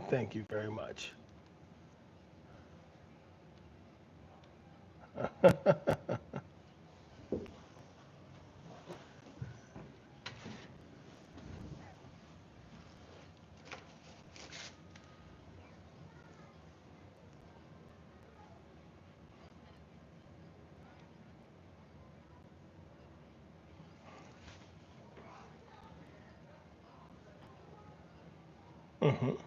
Thank you very much. Mhm.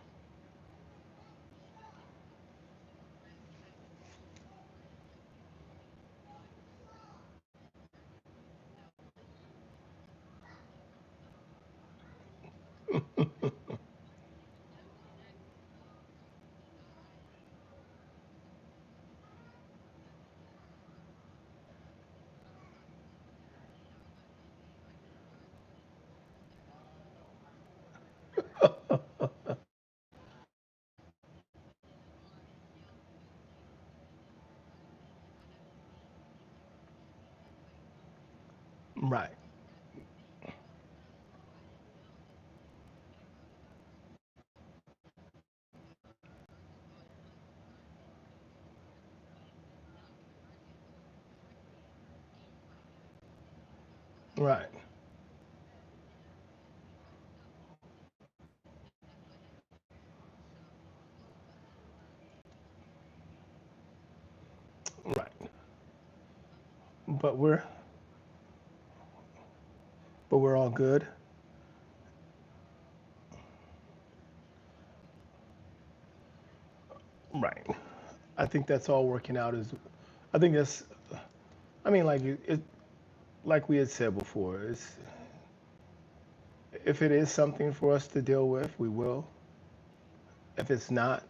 Right. Right. Right. But we're all good. Right. I think that's all working out is I think that's I mean like we had said before, it's if it is something for us to deal with, we will. If it's not,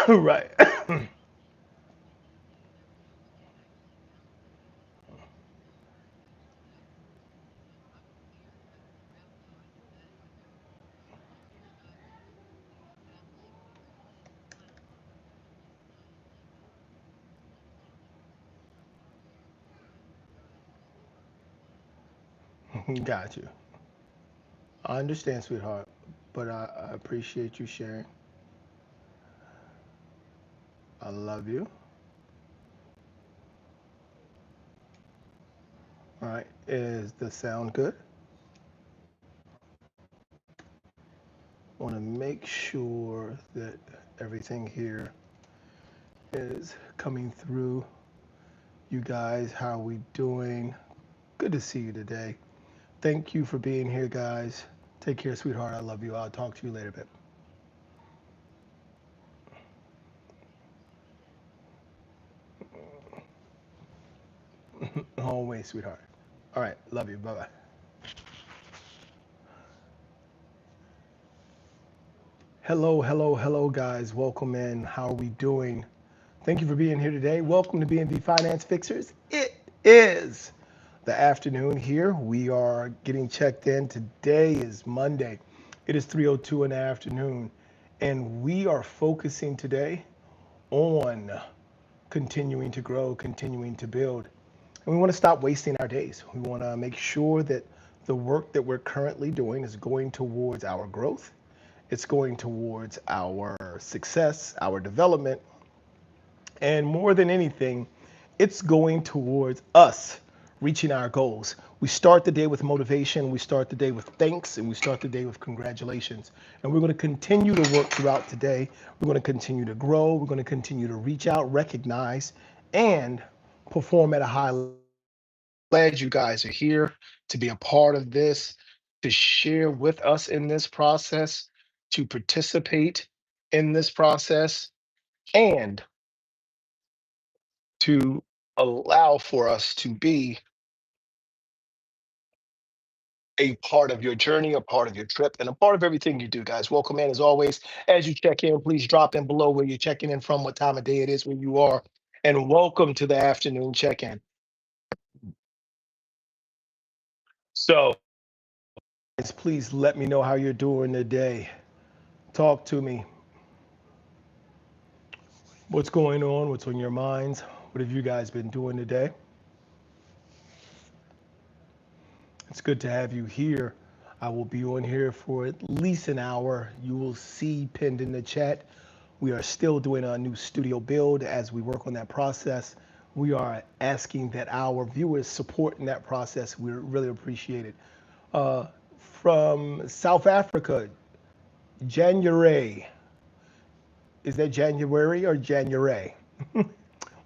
right. Got you. I understand, sweetheart, but I appreciate you sharing. I love you. All right. Is the sound good? Want to make sure that everything here is coming through. You guys, how are we doing? Good to see you today. Thank you for being here, guys. Take care, sweetheart. I love you. I'll talk to you later, babe. Always, sweetheart. All right. Love you. Bye bye. Hello, hello, hello, guys. Welcome in. How are we doing? Thank you for being here today. Welcome to BNB Finance Fixers. It is the afternoon here. We are getting checked in. Today is Monday. It is 3:02 in the afternoon, and we are focusing today on continuing to grow, continuing to build. And we want to stop wasting our days. We want to make sure that the work that we're currently doing is going towards our growth. It's going towards our success, our development, and more than anything, it's going towards us reaching our goals. We start the day with motivation, we start the day with thanks, and we start the day with congratulations. And we're going to continue to work throughout today. We're going to continue to grow. We're going to continue to reach out, recognize, and perform at a high level. Glad you guys are here to be a part of this, to share with us in this process, to participate in this process, and to allow for us to be a part of your journey, a part of your trip, and a part of everything you do, guys. Welcome in as always. As you check in, please drop in below where you're checking in from, what time of day it is, where you are, and welcome to the afternoon check-in. So, guys, please let me know how you're doing today. Talk to me. What's going on? What's on your minds? What have you guys been doing today? It's good to have you here. I will be on here for at least an hour. You will see pinned in the chat. We are still doing a new studio build. As we work on that process, we are asking that our viewers support in that process. We really appreciate it. From South Africa, January. Is that January or January?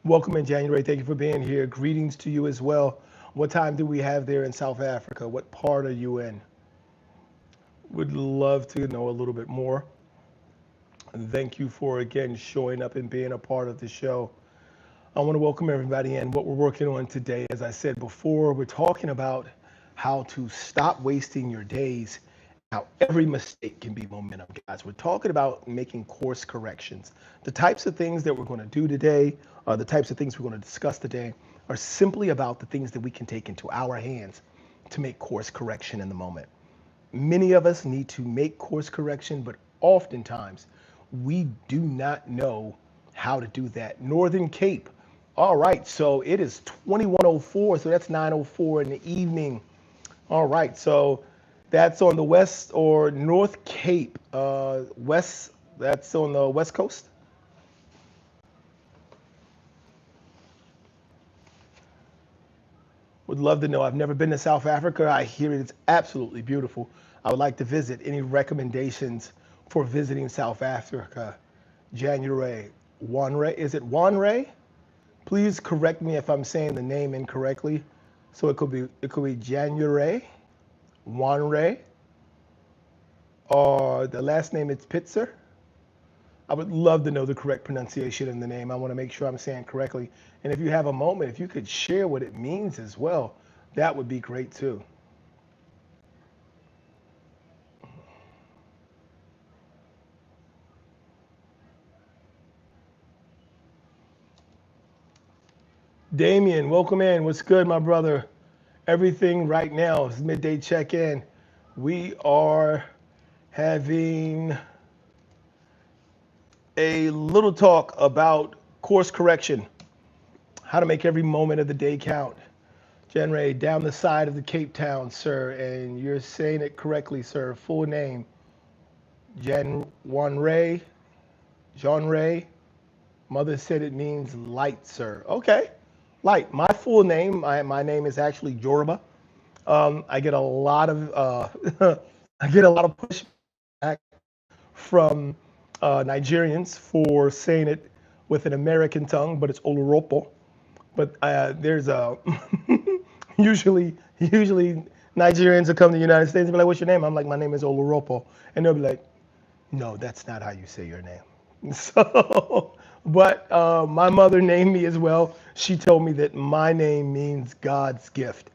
Welcome in January. Thank you for being here. Greetings to you as well. What time do we have there in South Africa? What part are you in? Would love to know a little bit more. Thank you for again showing up and being a part of the show. I want to welcome everybody in. What we're working on today, as I said before, we're talking about how to stop wasting your days, how every mistake can be momentum, guys. We're talking about making course corrections. The types of things that we're going to do today, the types of things we're going to discuss today, are simply about the things that we can take into our hands to make course correction in the moment. Many of us need to make course correction, but oftentimes we do not know how to do that. Northern Cape. All right, so it is 21:04, so that's 9:04 in the evening. All right, so that's on the west or North Cape, west. That's on the west coast. Would love to know. I've never been to South Africa. I hear it's absolutely beautiful. I would like to visit. Any recommendations for visiting South Africa? January. Wanray. Is it Wanray? Please correct me if I'm saying the name incorrectly. So it could be January, Wanray, or the last name is Pitzer. I would love to know the correct pronunciation in the name. I want to make sure I'm saying correctly. And if you have a moment, if you could share what it means as well, that would be great too. Damien, welcome in. What's good, my brother? Everything right now is midday check-in. We are having a little talk about course correction, how to make every moment of the day count. Jen Ray, down the side of the Cape Town, sir, and you're saying it correctly, sir. Full name, Jen Wan Ray, John Ray. Mother said it means light, sir. Okay, light. My full name, my name is actually Yoruba. I get a lot of I get a lot of pushback from Nigerians for saying it with an American tongue, but it's Oluropo. But there's a usually Nigerians will come to the United States and be like, "What's your name?" I'm like, "My name is Oluropo," and they'll be like, "No, that's not how you say your name." So, but my mother named me as well. She told me that my name means God's gift,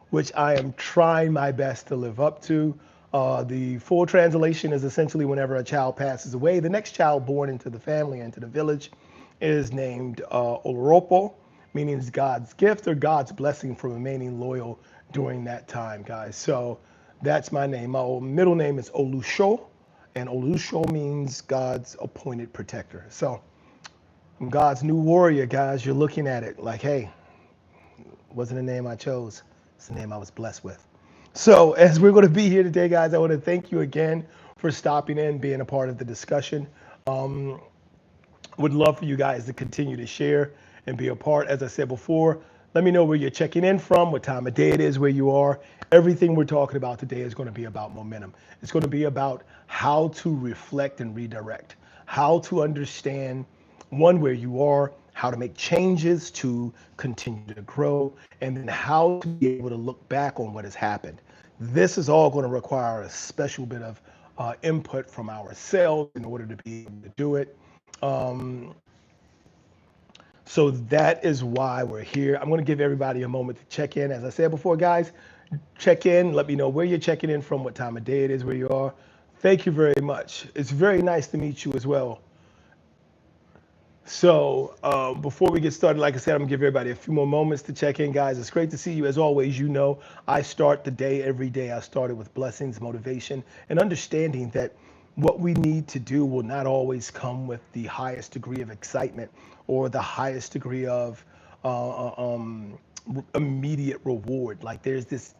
which I am trying my best to live up to. The full translation is essentially whenever a child passes away, the next child born into the family, into the village, is named Oloropo, meaning God's gift or God's blessing for remaining loyal during that time, guys. So that's my name. My middle name is Olusho, and Olusho means God's appointed protector. So I'm God's new warrior, guys. You're looking at it like, hey, wasn't a name I chose. It's the name I was blessed with. So as we're going to be here today, guys, I want to thank you again for stopping in, being a part of the discussion. Would love for you guys to continue to share and be a part. As I said before, let me know where you're checking in from, what time of day it is, where you are. Everything we're talking about today is going to be about momentum. It's going to be about how to reflect and redirect, how to understand, one, where you are, how to make changes to continue to grow, and then how to be able to look back on what has happened. This is all going to require a special bit of input from ourselves in order to be able to do it. So that is why we're here. I'm going to give everybody a moment to check in. As I said before, guys, Check in. Let me know where you're checking in from, what time of day it is, where you are. Thank you very much. It's very nice to meet you as well. So before we get started, like I said, I'm gonna give everybody a few more moments to check in, guys. It's great to see you. As always, you know, I start the day every day. I started with blessings, motivation, and understanding that what we need to do will not always come with the highest degree of excitement or the highest degree of uh, um, immediate reward. Like there's this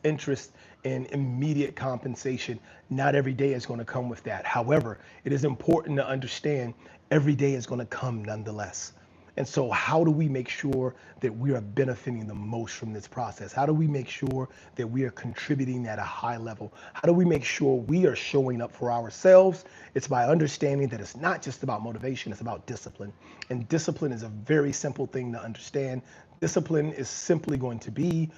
interest in immediate compensation. Not every day is going to come with that. However, it is important to understand every day is going to come nonetheless. And so how do we make sure that we are benefiting the most from this process? How do we make sure that we are contributing at a high level? How do we make sure we are showing up for ourselves? It's by understanding that it's not just about motivation, it's about discipline. And discipline is a very simple thing to understand. Discipline is simply going to be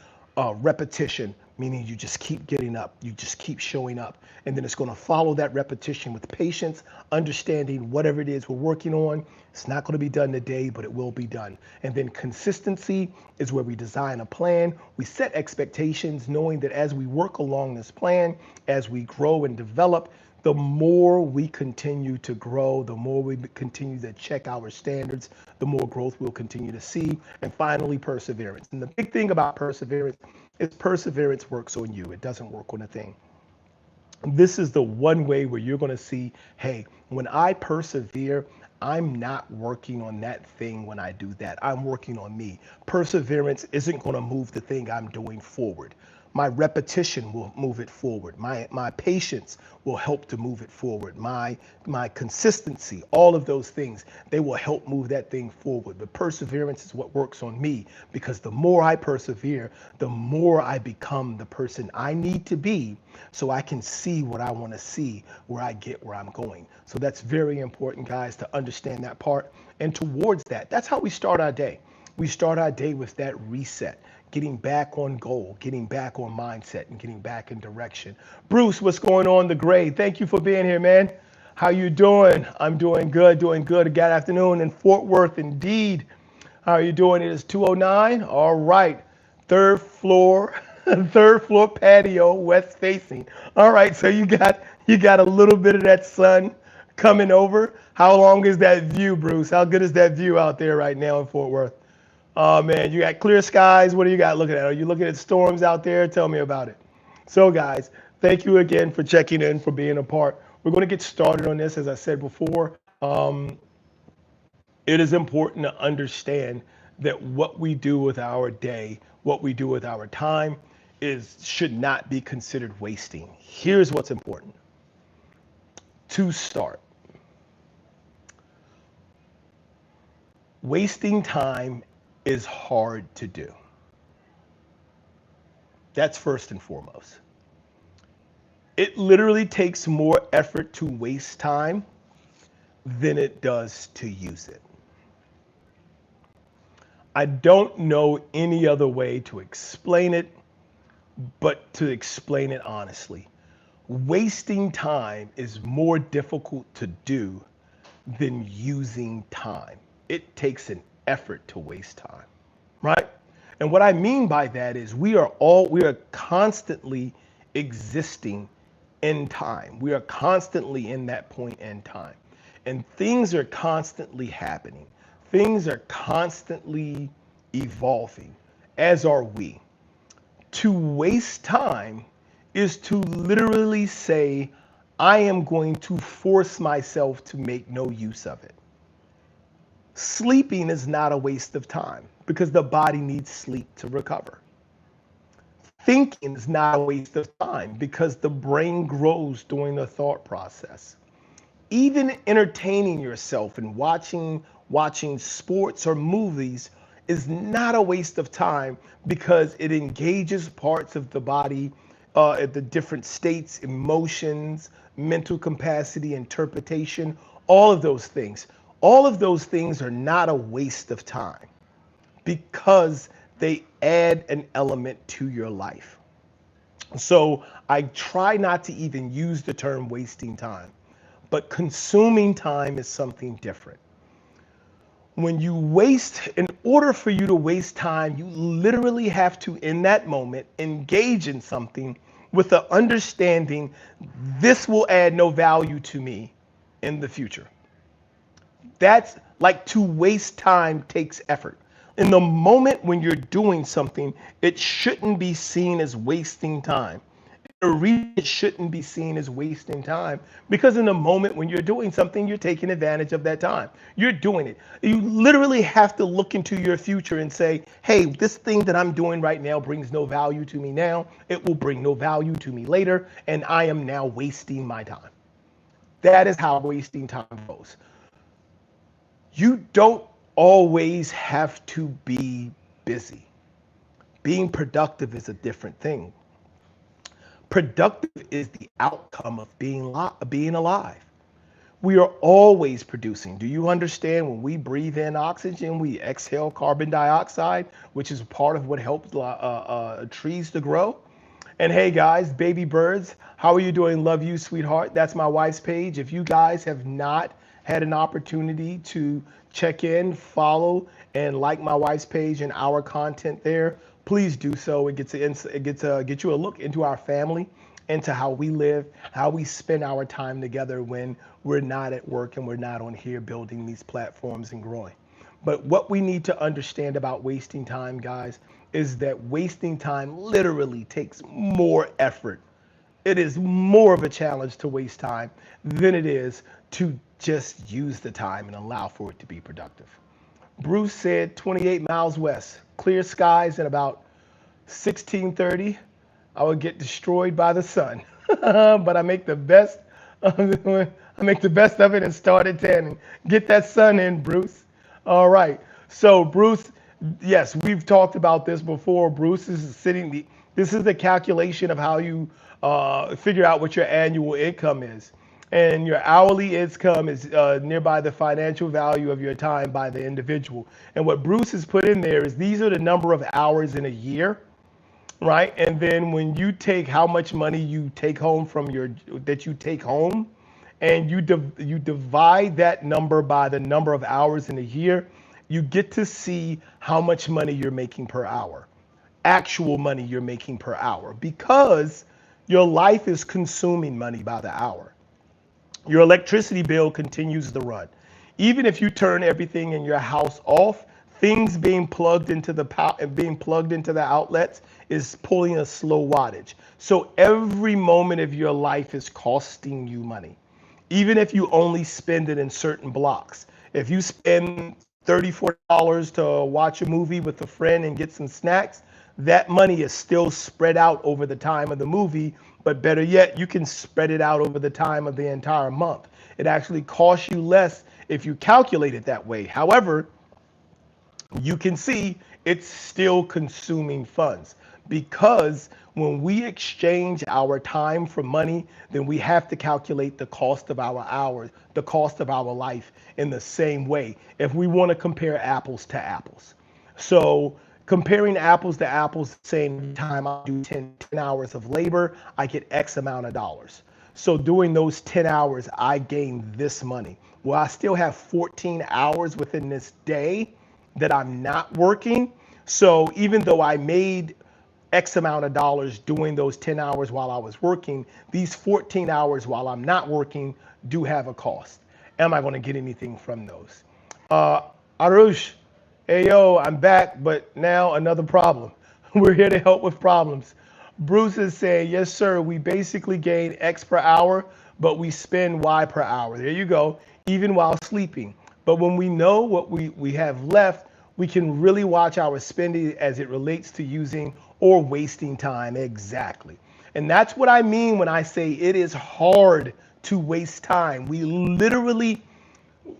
repetition, meaning you just keep getting up, you just keep showing up. And then it's going to follow that repetition with patience, understanding whatever it is we're working on. It's not going to be done today, but it will be done. And then consistency is where we design a plan. We set expectations, knowing that as we work along this plan, as we grow and develop, the more we continue to grow, the more we continue to check our standards, the more growth we'll continue to see. And finally, perseverance. And the big thing about perseverance is perseverance works on you. It doesn't work on a thing. This is the one way where you're going to see, hey, when I persevere, I'm not working on that thing when I do that. I'm working on me. Perseverance isn't going to move the thing I'm doing forward. My repetition will move it forward. My patience will help to move it forward. My consistency, all of those things, they will help move that thing forward. But perseverance is what works on me, because the more I persevere, the more I become the person I need to be so I can see what I want to see, where I get where I'm going. So that's very important, guys, to understand that part. And towards that, that's how we start our day. We start our day with that reset, getting back on goal, getting back on mindset, and getting back in direction. Bruce, what's going on, the grade? Thank you for being here, man. How you doing? I'm doing good, doing good. Good afternoon in Fort Worth, indeed. How are you doing? It is 2:09. All right. Third floor, third floor patio, west facing. All right, so you got a little bit of that sun coming over. How long is that view, Bruce? How good is that view out there right now in Fort Worth? Oh man, you got clear skies. What do you got looking at? Are you looking at storms out there? Tell me about it. So guys, thank you again for checking in, for being a part. We're going to get started on this. As I said before, it is important to understand that what we do with our day, what we do with our time, should not be considered wasting. Here's what's important. To start, wasting time is hard to do. That's first and foremost. It literally takes more effort to waste time than it does to use it. I don't know any other way to explain it, but to explain it honestly. Wasting time is more difficult to do than using time. It takes an effort to waste time, right? And what I mean by that is we are constantly existing in time. We are constantly in that point in time. And things are constantly happening. Things are constantly evolving, as are we. To waste time is to literally say, I am going to force myself to make no use of it. Sleeping is not a waste of time because the body needs sleep to recover. Thinking is not a waste of time because the brain grows during the thought process. Even entertaining yourself and watching sports or movies is not a waste of time because it engages parts of the body at the different states, emotions, mental capacity, interpretation, all of those things. All of those things are not a waste of time because they add an element to your life. So I try not to even use the term wasting time, but consuming time is something different. When you waste, in order for you to waste time, you literally have to, in that moment, engage in something with the understanding this will add no value to me in the future. That's like, to waste time takes effort. In the moment when you're doing something, it shouldn't be seen as wasting time. The reason it shouldn't be seen as wasting time, because in the moment when you're doing something, you're taking advantage of that time. You're doing it. You literally have to look into your future and say, hey, this thing that I'm doing right now brings no value to me now. It will bring no value to me later, and I am now wasting my time. That is how wasting time goes. You don't always have to be busy. Being productive is a different thing. Productive is the outcome of being alive. We are always producing. Do you understand, when we breathe in oxygen, we exhale carbon dioxide, which is part of what helps trees to grow? And hey guys, baby birds, how are you doing? Love you, sweetheart. That's my wife's page. If you guys have not had an opportunity to check in, follow, and like my wife's page and our content there, please do so. It gets you a look into our family, into how we live, how we spend our time together when we're not at work and we're not on here building these platforms and growing. But what we need to understand about wasting time, guys, is that wasting time literally takes more effort. It is more of a challenge to waste time than it is to just use the time and allow for it to be productive. Bruce said 28 miles west, clear skies, and about 16:30, I would get destroyed by the sun. But I make the best of it. I make the best of it and start at 10 and get that sun in, Bruce. All right. So Bruce, yes, we've talked about this before. Bruce is this is the calculation of how you figure out what your annual income is. And your hourly income is nearby the financial value of your time by the individual. And what Bruce has put in there is these are the number of hours in a year, right? And then when you take how much money you take home that you take home, and you divide that number by the number of hours in a year, you get to see how much money you're making per hour, actual money you're making per hour, because your life is consuming money by the hour. Your electricity bill continues to run. Even if you turn everything in your house off, things being plugged into the outlets is pulling a slow wattage. So every moment of your life is costing you money. Even if you only spend it in certain blocks. If you spend $34 to watch a movie with a friend and get some snacks, that money is still spread out over the time of the movie, but better yet, you can spread it out over the time of the entire month. It actually costs you less if you calculate it that way. However, you can see it's still consuming funds, because when we exchange our time for money, then we have to calculate the cost of our hours, the cost of our life in the same way if we want to compare apples to apples. So comparing apples to apples, same time I do 10 hours of labor, I get X amount of dollars. So doing those 10 hours, I gain this money. Well, I still have 14 hours within this day that I'm not working. So even though I made X amount of dollars doing those 10 hours while I was working, these 14 hours while I'm not working do have a cost. Am I going to get anything from those? Arush, hey yo, I'm back, but now another problem. We're here to help with problems. Bruce is saying, yes, sir, we basically gain X per hour, but we spend Y per hour. There you go, even while sleeping. But when we know what we have left, we can really watch our spending as it relates to using or wasting time. Exactly. And that's what I mean when I say it is hard to waste time. We literally,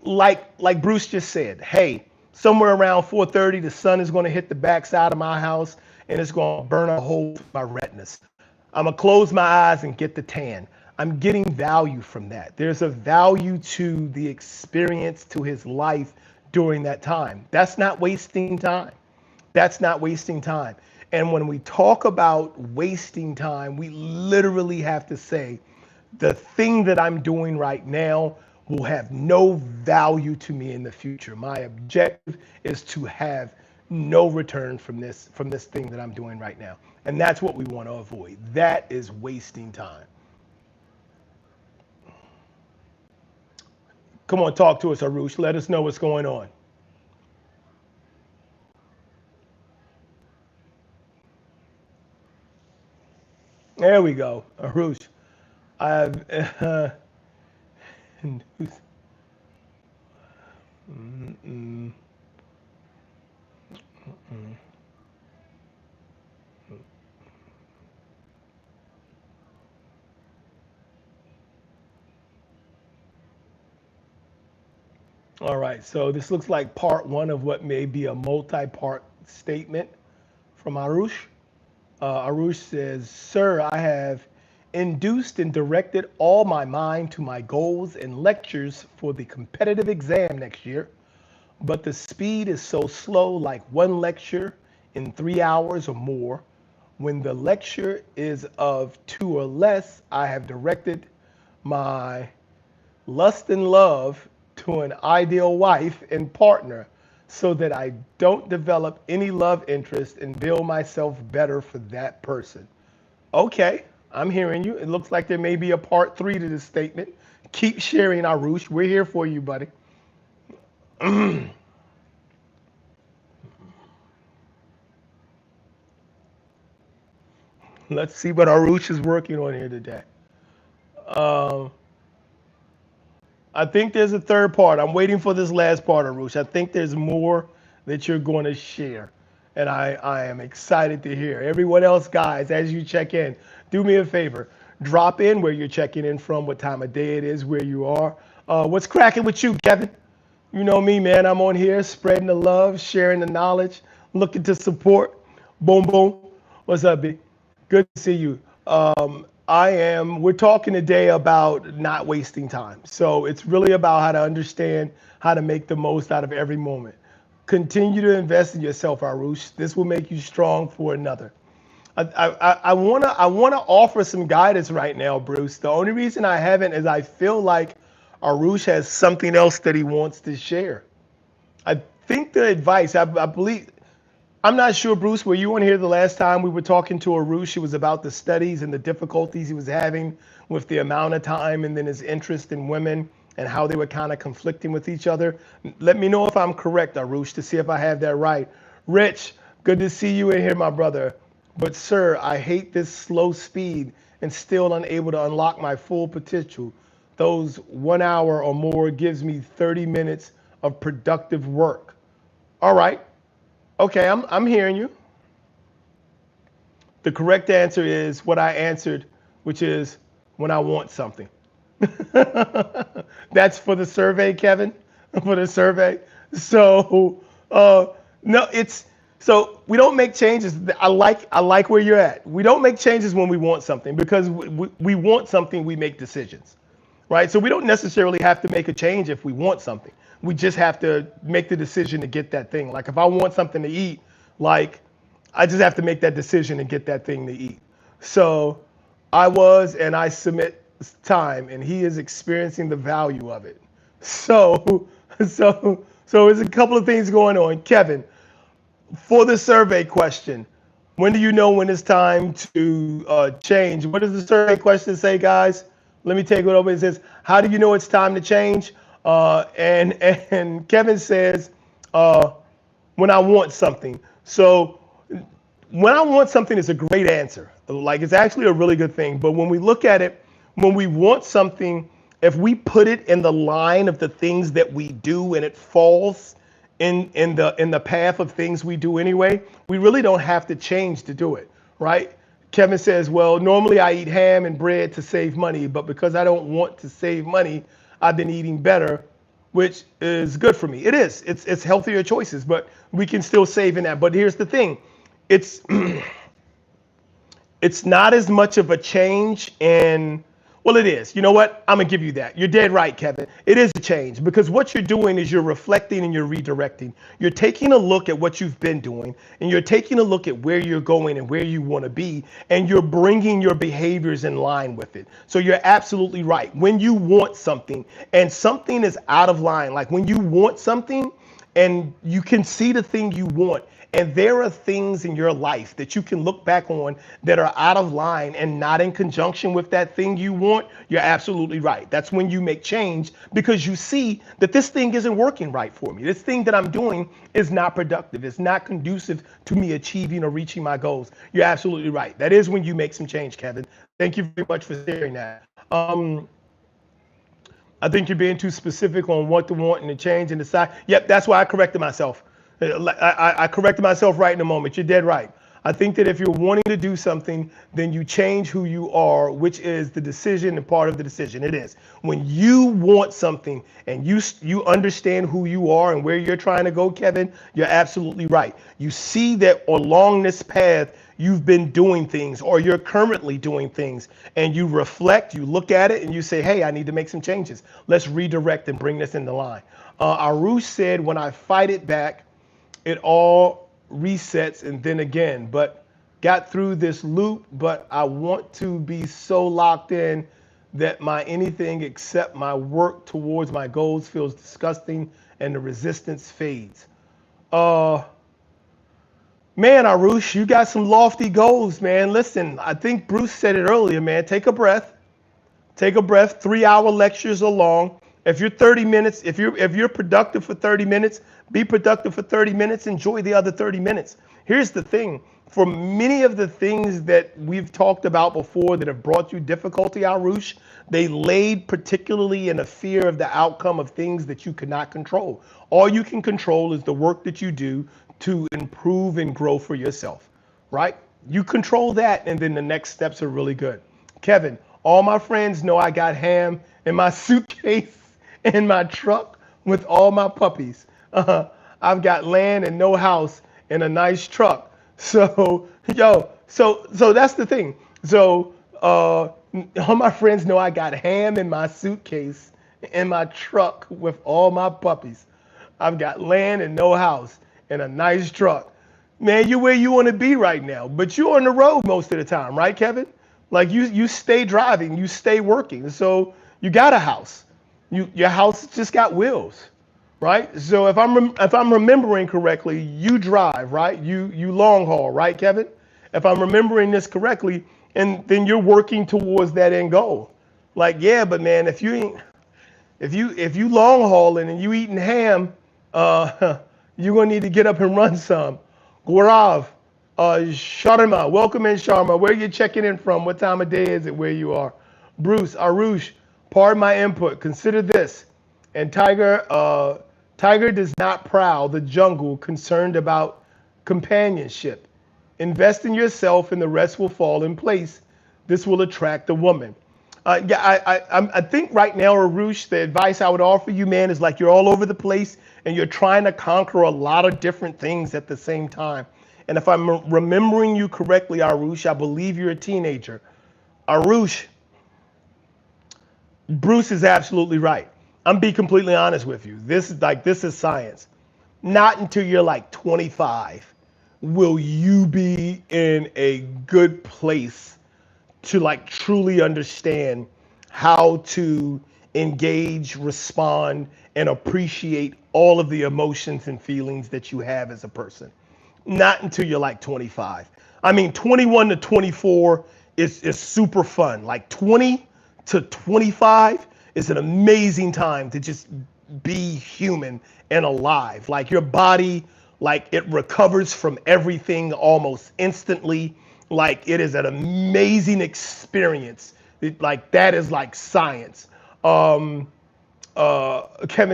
like Bruce just said, hey, somewhere around 4:30, the sun is going to hit the backside of my house and it's going to burn a hole through my retinas. I'm going to close my eyes and get the tan. I'm getting value from that. There's a value to the experience, to his life during that time. That's not wasting time. That's not wasting time. And when we talk about wasting time, we literally have to say the thing that I'm doing right now will have no value to me in the future. My objective is to have no return from this thing that I'm doing right now. And that's what we want to avoid. That is wasting time. Come on, talk to us, Arush. Let us know what's going on. There we go, Arush. I've all right, so this looks like part one of what may be a multi-part statement from Arush. Arush says, Sir, I have induced and directed all my mind to my goals and lectures for the competitive exam next year, but the speed is so slow, like one lecture in 3 hours or more. When the lecture is of 2 or less, I have directed my lust and love to an ideal wife and partner so that I don't develop any love interest and build myself better for that person. Okay, I'm hearing you. It looks like there may be a part 3 to this statement. Keep sharing, Arush. We're here for you, buddy. Let's see what Arush is working on here today. Um, I think there's a third part. I'm waiting for this last part, Arush. I think there's more that you're going to share. And I am excited to hear. Everyone else, guys, as you check in, do me a favor. Drop in where you're checking in from, what time of day it is, where you are. What's cracking with you, Kevin? You know me, man. I'm on here spreading the love, sharing the knowledge, looking to support. Boom, boom. What's up, B? Good to see you. We're talking today about not wasting time. So it's really about how to understand how to make the most out of every moment. Continue to invest in yourself, Arush. This will make you strong for another. I wanna offer some guidance right now, Bruce. The only reason I haven't is I feel like Arush has something else that he wants to share. I think the advice, I believe, I'm not sure, Bruce, were you on here the last time we were talking to Arush? It was about the studies and the difficulties he was having with the amount of time and then his interest in women and how they were kind of conflicting with each other. Let me know if I'm correct, Arush, to see if I have that right. Rich, good to see you in here, my brother. But sir, I hate this slow speed and still unable to unlock my full potential. Those 1 hour or more gives me 30 minutes of productive work. All right. Okay, I'm hearing you. The correct answer is what I answered, which is when I want something. That's for the survey, Kevin, for the survey. So, no, it's so we don't make changes. I like where you're at. We don't make changes when we want something because we want something. We make decisions, right? So we don't necessarily have to make a change if we want something. We just have to make the decision to get that thing. Like if I want something to eat, like I just have to make that decision and get that thing to eat. So I submit time, and he is experiencing the value of it. So, so there's a couple of things going on. Kevin, for the survey question, when do you know when it's time to change? What does the survey question say, guys? Let me take it over. It says, how do you know it's time to change? And Kevin says, when I want something. So when I want something is a great answer. Like it's actually a really good thing. But when we look at it, when we want something, if we put it in the line of the things that we do and it falls in the path of things we do anyway, we really don't have to change to do it, right? Kevin says, well, normally I eat ham and bread to save money, but because I don't want to save money, I've been eating better, which is good for me. It is. It's healthier choices, but we can still save in that. But here's the thing. It's it's not as much of a change in Well, it is. You know what? I'm going to give you that. You're dead right, Kevin. It is a change because what you're doing is you're reflecting and you're redirecting. You're taking a look at what you've been doing and you're taking a look at where you're going and where you want to be, and you're bringing your behaviors in line with it. So you're absolutely right. When you want something and something is out of line, like when you want something and you can see the thing you want, and there are things in your life that you can look back on that are out of line and not in conjunction with that thing you want, you're absolutely right. That's when you make change because you see that this thing isn't working right for me. This thing that I'm doing is not productive. It's not conducive to me achieving or reaching my goals. You're absolutely right. That is when you make some change, Kevin. Thank you very much for sharing that. I think you're being too specific on what to want and to change and decide. Yep, that's why I corrected myself. I corrected myself right in the moment. You're dead right. I think that if you're wanting to do something, then you change who you are, which is the decision and part of the decision. It is. When you want something and you understand who you are and where you're trying to go, Kevin, you're absolutely right. You see that along this path, you've been doing things or you're currently doing things, and you reflect, you look at it and you say, hey, I need to make some changes. Let's redirect and bring this into line. Arush said, when I fight it back, it all resets and then again, but got through this loop, but I want to be so locked in that my anything except my work towards my goals feels disgusting and the resistance fades. Man, Arush, you got some lofty goals, man. Listen, I think Bruce said it earlier, man. Take a breath. Take a breath. 3-hour lectures are long. If you're 30 minutes, if you're productive for 30 minutes, be productive for 30 minutes, enjoy the other 30 minutes. Here's the thing. For many of the things that we've talked about before that have brought you difficulty, Arush, they laid particularly in a fear of the outcome of things that you cannot control. All you can control is the work that you do to improve and grow for yourself, right? You control that, and then the next steps are really good. Kevin, all my friends know I got ham in my suitcase in my truck with all my puppies. I've got land and no house and a nice truck. So, so that's the thing. So, all my friends know I got ham in my suitcase in my truck with all my puppies. I've got land and no house and a nice truck. Man, you're where you want to be right now, but you're on the road most of the time, right, Kevin? Like you stay driving, you stay working. So you got a house. Your house just got wheels, right? So if I'm remembering correctly, you drive, right? You long haul, right, Kevin? If I'm remembering this correctly, and then you're working towards that end goal. Like, yeah, but man, if you long hauling and you eating ham, you're gonna need to get up and run some. Gaurav, Sharma, welcome in, Sharma. Where are you checking in from? What time of day is it where you are? Bruce, Arush, pardon my input. Consider this. And Tiger does not prowl the jungle concerned about companionship. Invest in yourself and the rest will fall in place. This will attract a woman. I think right now, Arush, the advice I would offer you, man, is like you're all over the place and you're trying to conquer a lot of different things at the same time. And if I'm remembering you correctly, Arush, I believe you're a teenager. Arush, Bruce is absolutely right. I'm being completely honest with you. This is science. Not until you're like 25 will you be in a good place to like truly understand how to engage, respond, and appreciate all of the emotions and feelings that you have as a person. Not until you're like 25. I mean, 21 to 24 is super fun. Like 20 to 25 is an amazing time to just be human and alive. Like your body, like it recovers from everything almost instantly. Like it is an amazing experience. Like that is like science. Kevin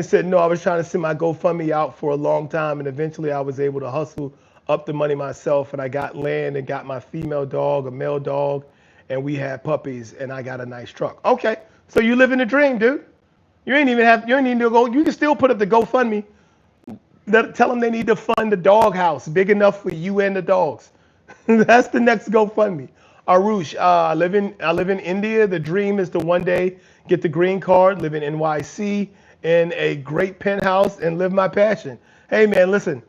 said, no, I was trying to send my GoFundMe out for a long time, and eventually I was able to hustle up the money myself, and I got land and got my female dog, a male dog, and we had puppies, and I got a nice truck. Okay, so you living the dream, dude. You ain't even need to go. You can still put up the GoFundMe. Tell them they need to fund the dog house big enough for you and the dogs. That's the next GoFundMe. Arush, I live in India. The dream is to one day get the green card, live in NYC in a great penthouse, and live my passion. Hey man, listen.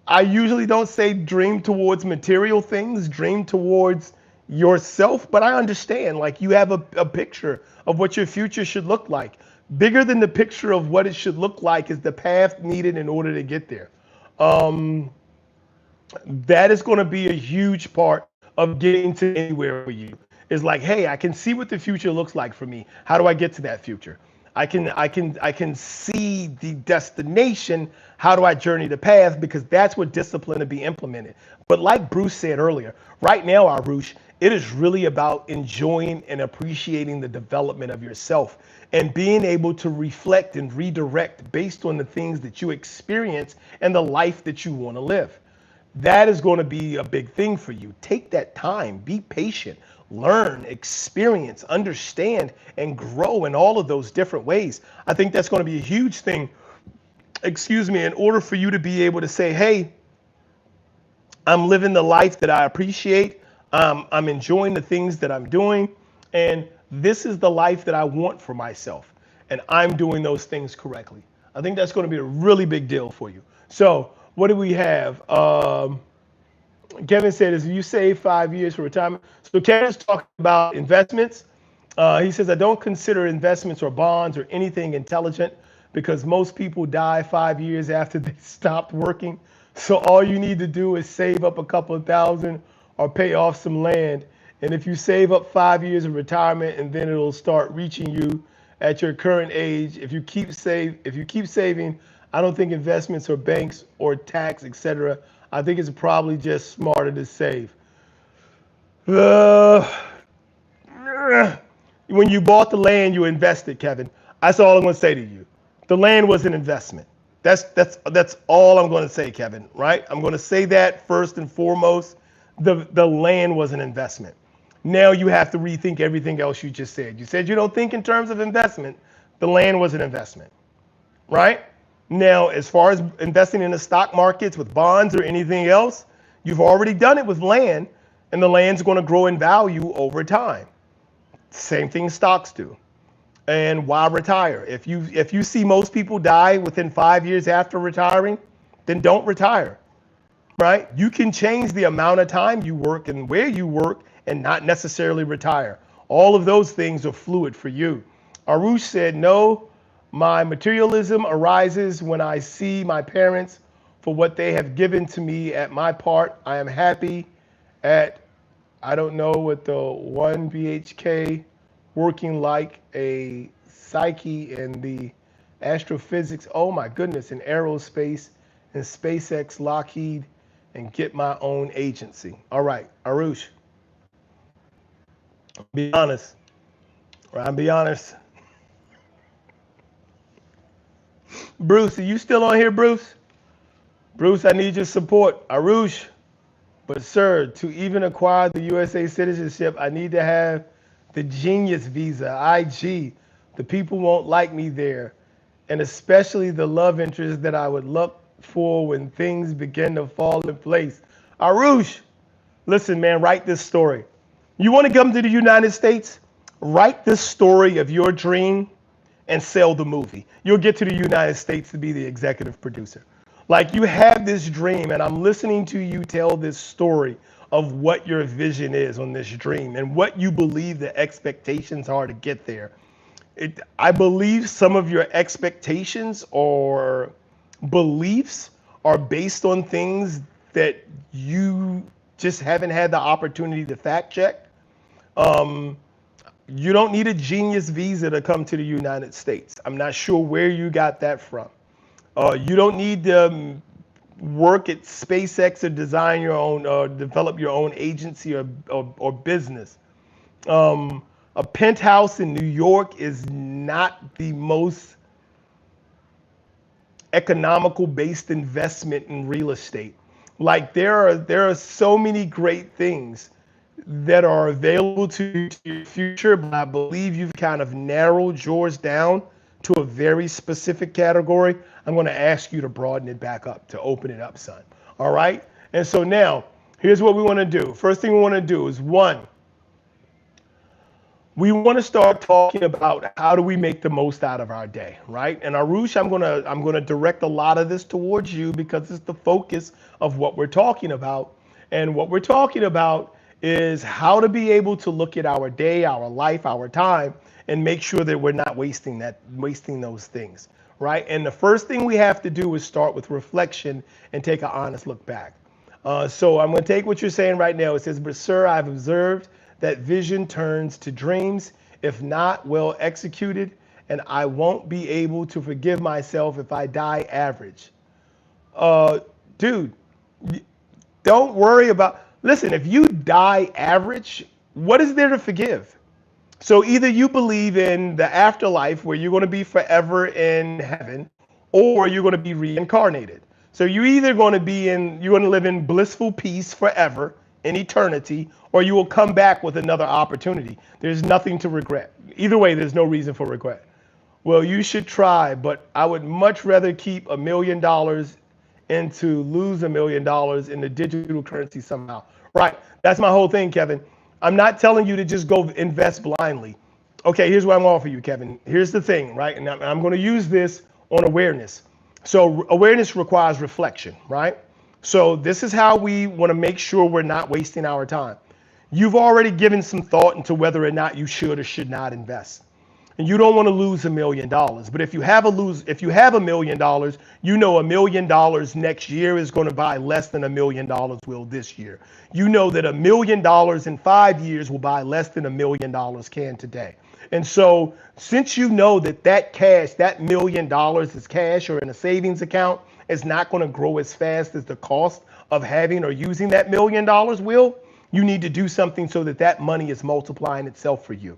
I usually don't say dream towards material things, dream towards yourself, but I understand. Like you have a picture of what your future should look like. Bigger than the picture of what it should look like is the path needed in order to get there. Um, that is going to be a huge part of getting to anywhere for you. Is like, hey, I can see what the future looks like for me. How do I get to that future? I can see the destination. How do I journey the path? Because that's what discipline to be implemented. But like Bruce said earlier, right now, Arush, it is really about enjoying and appreciating the development of yourself and being able to reflect and redirect based on the things that you experience and the life that you want to live. That is going to be a big thing for you. Take that time, be patient, learn, experience, understand, and grow in all of those different ways. I think that's going to be a huge thing, in order for you to be able to say, hey, I'm living the life that I appreciate. I'm enjoying the things that I'm doing. And this is the life that I want for myself. And I'm doing those things correctly. I think that's going to be a really big deal for you. So, what do we have? Kevin said, "Is you save 5 years for retirement?" So Kevin's talking about investments. He says, "I don't consider investments or bonds or anything intelligent because most people die 5 years after they stopped working. So all you need to do is save up a couple of thousand or pay off some land. And if you save up 5 years of retirement, and then it'll start reaching you at your current age. If you keep saving, I don't think investments or banks or tax, etc. I think it's probably just smarter to save." Uh, when you bought the land, you invested, Kevin. That's all I'm going to say to you. The land was an investment. That's all I'm going to say, Kevin. Right? I'm going to say that first and foremost. The land was an investment. Now you have to rethink everything else you just said. You said you don't think in terms of investment. The land was an investment, right? Now, as far as investing in the stock markets with bonds or anything else, you've already done it with land, and the land's going to grow in value over time. Same thing stocks do. And why retire? If you see most people die within 5 years after retiring, then don't retire, right? You can change the amount of time you work and where you work and not necessarily retire. All of those things are fluid for you. Arush said, "No, my materialism arises when I see my parents for what they have given to me at my part. I am happy at, I don't know what the 1 BHK working like a psyche in the astrophysics, oh my goodness, in aerospace and SpaceX, Lockheed, and get my own agency." All right, Arush, be honest. I'll be honest. Bruce, are you still on here, Bruce? Bruce, I need your support. Arush, but sir, to even acquire the USA citizenship, I need to have the Genius Visa, IG. The people won't like me there, and especially the love interest that I would look for when things begin to fall in place. Arush, listen, man, write this story. You want to come to the United States? Write this story of your dream and sell the movie. You'll get to the United States to be the executive producer. Like you have this dream, and I'm listening to you tell this story of what your vision is on this dream and what you believe the expectations are to get there. I believe some of your expectations or beliefs are based on things that you just haven't had the opportunity to fact check. You don't need a Genius Visa to come to the United States. I'm not sure where you got that from. You don't need to work at SpaceX or design your own, develop your own agency or business. A penthouse in New York is not the most economical based investment in real estate. Like there are so many great things that are available to your future, but I believe you've kind of narrowed yours down to a very specific category. I'm going to ask you to broaden it back up, to open it up, son. All right? And so now, here's what we want to do. First thing we want to do is one, we want to start talking about how do we make the most out of our day, right? And Arush, I'm gonna direct a lot of this towards you because it's the focus of what we're talking about. And what we're talking about is how to be able to look at our day, our life, our time, and make sure that we're not wasting those things, right? And the first thing we have to do is start with reflection and take an honest look back. So I'm going to take what you're saying right now. It says, but sir, I've observed that vision turns to dreams if not well executed, and I won't be able to forgive myself if I die average. Dude, don't worry about, listen, if you die average, what is there to forgive? So either you believe in the afterlife where you're going to be forever in heaven, or you're going to be reincarnated. So you're going to live in blissful peace forever in eternity, or you will come back with another opportunity. There's nothing to regret. Either way, there's no reason for regret. Well, you should try, but I would much rather keep $1 million and to lose $1 million in the digital currency somehow. Right. That's my whole thing, Kevin. I'm not telling you to just go invest blindly. Okay, here's what I'm offering you, Kevin. Here's the thing, right? And I'm going to use this on awareness. So awareness requires reflection, right? So this is how we want to make sure we're not wasting our time. You've already given some thought into whether or not you should or should not invest. And you don't want to lose $1 million. But if you have $1 million, you know $1 million next year is going to buy less than $1 million will this year. You know that $1 million in 5 years will buy less than $1 million can today. And so since you know that cash, that $1 million is cash or in a savings account, is not going to grow as fast as the cost of having or using that $1 million will, you need to do something so that money is multiplying itself for you.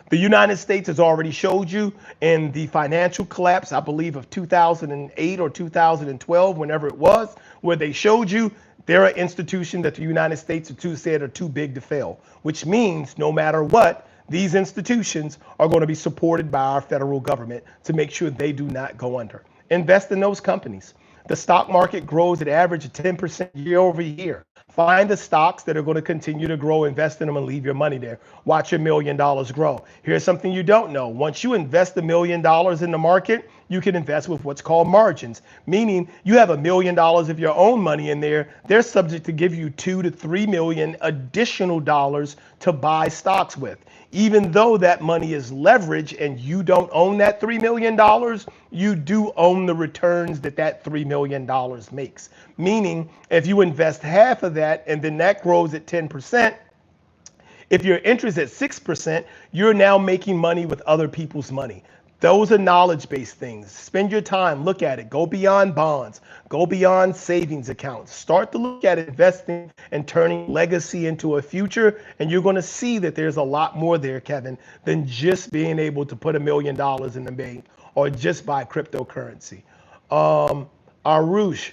The United States has already showed you in the financial collapse, I believe of 2008 or 2012, whenever it was, where they showed you there are institutions that the United States said are too big to fail, which means no matter what, these institutions are going to be supported by our federal government to make sure they do not go under. Invest in those companies. The stock market grows at average of 10% year over year. Find the stocks that are going to continue to grow, invest in them, and leave your money there. Watch your $1 million grow. Here's something you don't know. Once you invest $1 million in the market, you can invest with what's called margins, meaning you have $1 million of your own money in there. They're subject to give you 2 to 3 million additional dollars to buy stocks with. Even though that money is leveraged and you don't own that $3 million, you do own the returns that $3 million makes. Meaning, if you invest half of that and then that grows at 10%, if your interest at 6%, you're now making money with other people's money. Those are knowledge-based things. Spend your time, look at it, go beyond bonds, go beyond savings accounts. Start to look at investing and turning legacy into a future, and you're going to see that there's a lot more there, Kevin, than just being able to put $1 million in the bank or just buy cryptocurrency. Arush,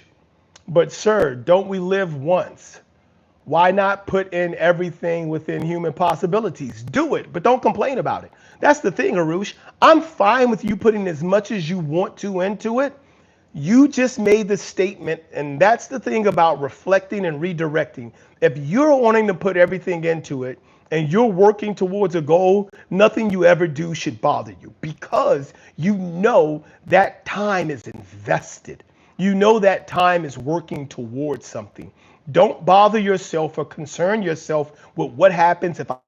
but sir, don't we live once? Why not put in everything within human possibilities? Do it, but don't complain about it. That's the thing, Arush. I'm fine with you putting as much as you want to into it. You just made the statement, and that's the thing about reflecting and redirecting. If you're wanting to put everything into it and you're working towards a goal, nothing you ever do should bother you because you know that time is invested. You know that time is working towards something. Don't bother yourself or concern yourself with what happens if I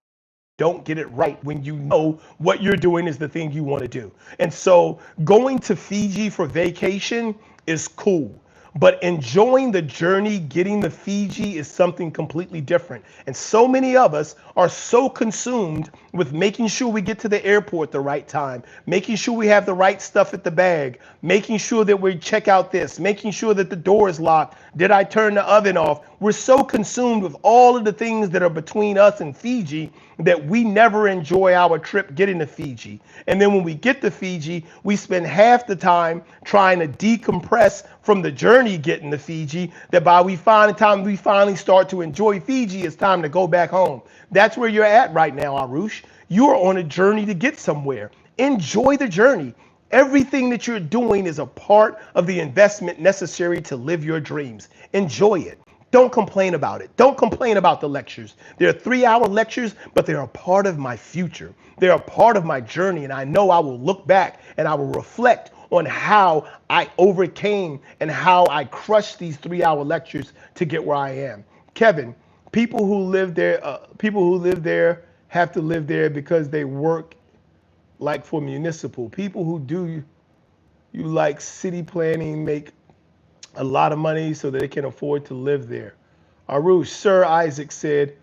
don't get it right when you know what you're doing is the thing you want to do. And so going to Fiji for vacation is cool. But enjoying the journey, getting to Fiji is something completely different. And so many of us are so consumed with making sure we get to the airport the right time, making sure we have the right stuff at the bag, making sure that we check out this, making sure that the door is locked. Did I turn the oven off? We're so consumed with all of the things that are between us and Fiji that we never enjoy our trip getting to Fiji. And then when we get to Fiji, we spend half the time trying to decompress from the journey getting to Fiji, that by the time we finally start to enjoy Fiji, it's time to go back home. That's where you're at right now, Arush. You are on a journey to get somewhere. Enjoy the journey. Everything that you're doing is a part of the investment necessary to live your dreams. Enjoy it. Don't complain about it. Don't complain about the lectures. They're 3-hour lectures, but they're a part of my future. They're a part of my journey, and I know I will look back and I will reflect on how I overcame and how I crushed these 3-hour lectures to get where I am. Kevin, people who live there have to live there because they work like for municipal. People who do you like city planning make a lot of money so that they can afford to live there. Arush, Sir Isaac said,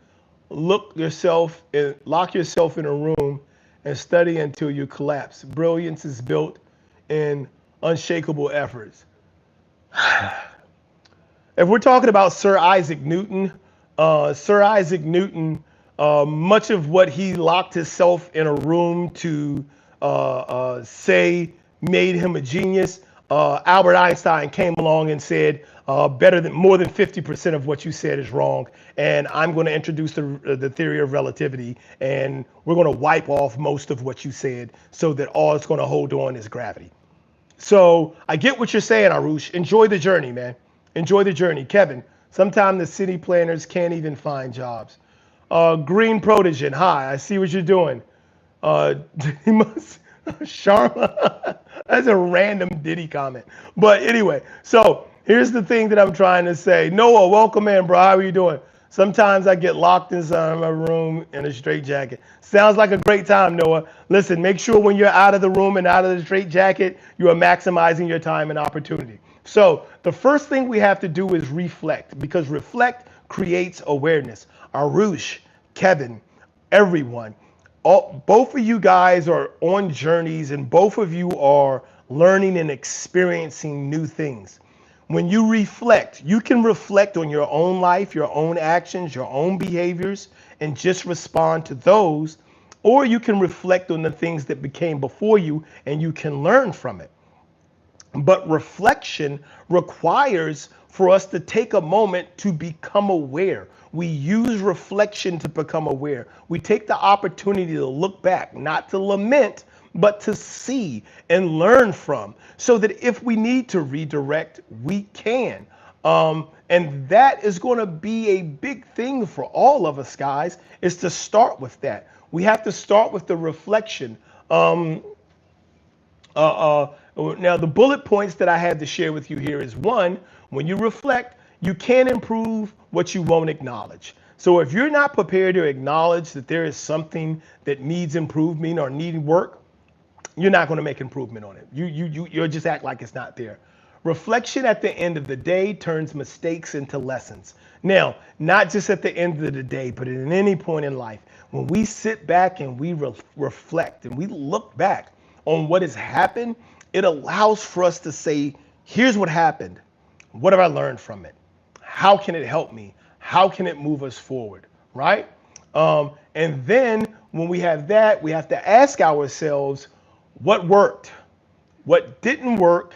lock yourself in a room and study until you collapse. Brilliance is built in unshakable efforts. If we're talking about Sir Isaac Newton, much of what he locked himself in a room to say made him a genius. Albert Einstein came along and said, more than 50% of what you said is wrong, and I'm going to introduce the theory of relativity, and we're going to wipe off most of what you said so that all it's going to hold on is gravity. So I get what you're saying, Arush. Enjoy the journey, man. Enjoy the journey. Kevin, sometimes the city planners can't even find jobs. Green Protogen, hi, I see what you're doing. Sharma, that's a random Diddy comment. But anyway, so here's the thing that I'm trying to say. Noah, welcome in, bro. How are you doing? Sometimes I get locked inside my room in a straitjacket. Sounds like a great time, Noah. Listen, make sure when you're out of the room and out of the straitjacket, you are maximizing your time and opportunity. So the first thing we have to do is reflect, because reflect creates awareness. Arush, Kevin, everyone, both of you guys are on journeys, and both of you are learning and experiencing new things. When you reflect, you can reflect on your own life, your own actions, your own behaviors, and just respond to those. Or you can reflect on the things that became before you and you can learn from it. But reflection requires for us to take a moment to become aware. We use reflection to become aware. We take the opportunity to look back, not to lament, but to see and learn from, so that if we need to redirect, we can. And that is going to be a big thing for all of us, guys, is to start with that. We have to start with the reflection. Now, the bullet points that I had to share with you here is: one, when you reflect, you can't improve what you won't acknowledge. So if you're not prepared to acknowledge that there is something that needs improvement or needing work, you're not going to make improvement on it. You'll just act like it's not there. Reflection at the end of the day turns mistakes into lessons. Now, not just at the end of the day, but at any point in life, when we sit back and we reflect and we look back on what has happened, it allows for us to say, here's what happened. What have I learned from it? How can it help me? How can it move us forward, right? And then when we have that, we have to ask ourselves, what worked? What didn't work?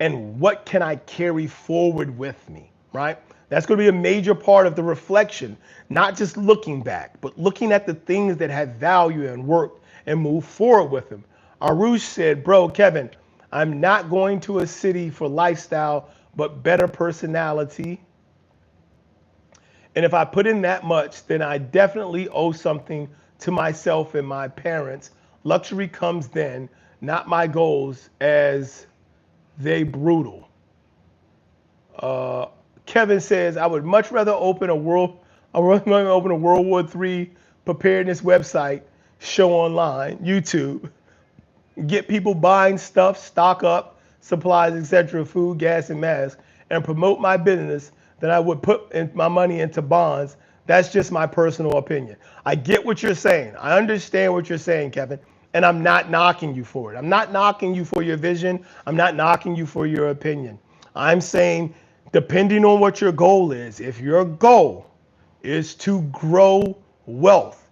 And what can I carry forward with me, right? That's going to be a major part of the reflection, not just looking back, but looking at the things that have value and worked and move forward with them. Arush said, bro, Kevin, I'm not going to a city for lifestyle, but better personality. And if I put in that much, then I definitely owe something to myself and my parents. Luxury comes then, not my goals, as they brutal. Kevin says, I would much rather open a World War III preparedness website, show online, YouTube, get people buying stuff, stock up, supplies, etc., food, gas, and masks, and promote my business than I would put my money into bonds. That's just my personal opinion. I get what you're saying. I understand what you're saying, Kevin, and I'm not knocking you for it. I'm not knocking you for your vision. I'm not knocking you for your opinion. I'm saying, depending on what your goal is, if your goal is to grow wealth,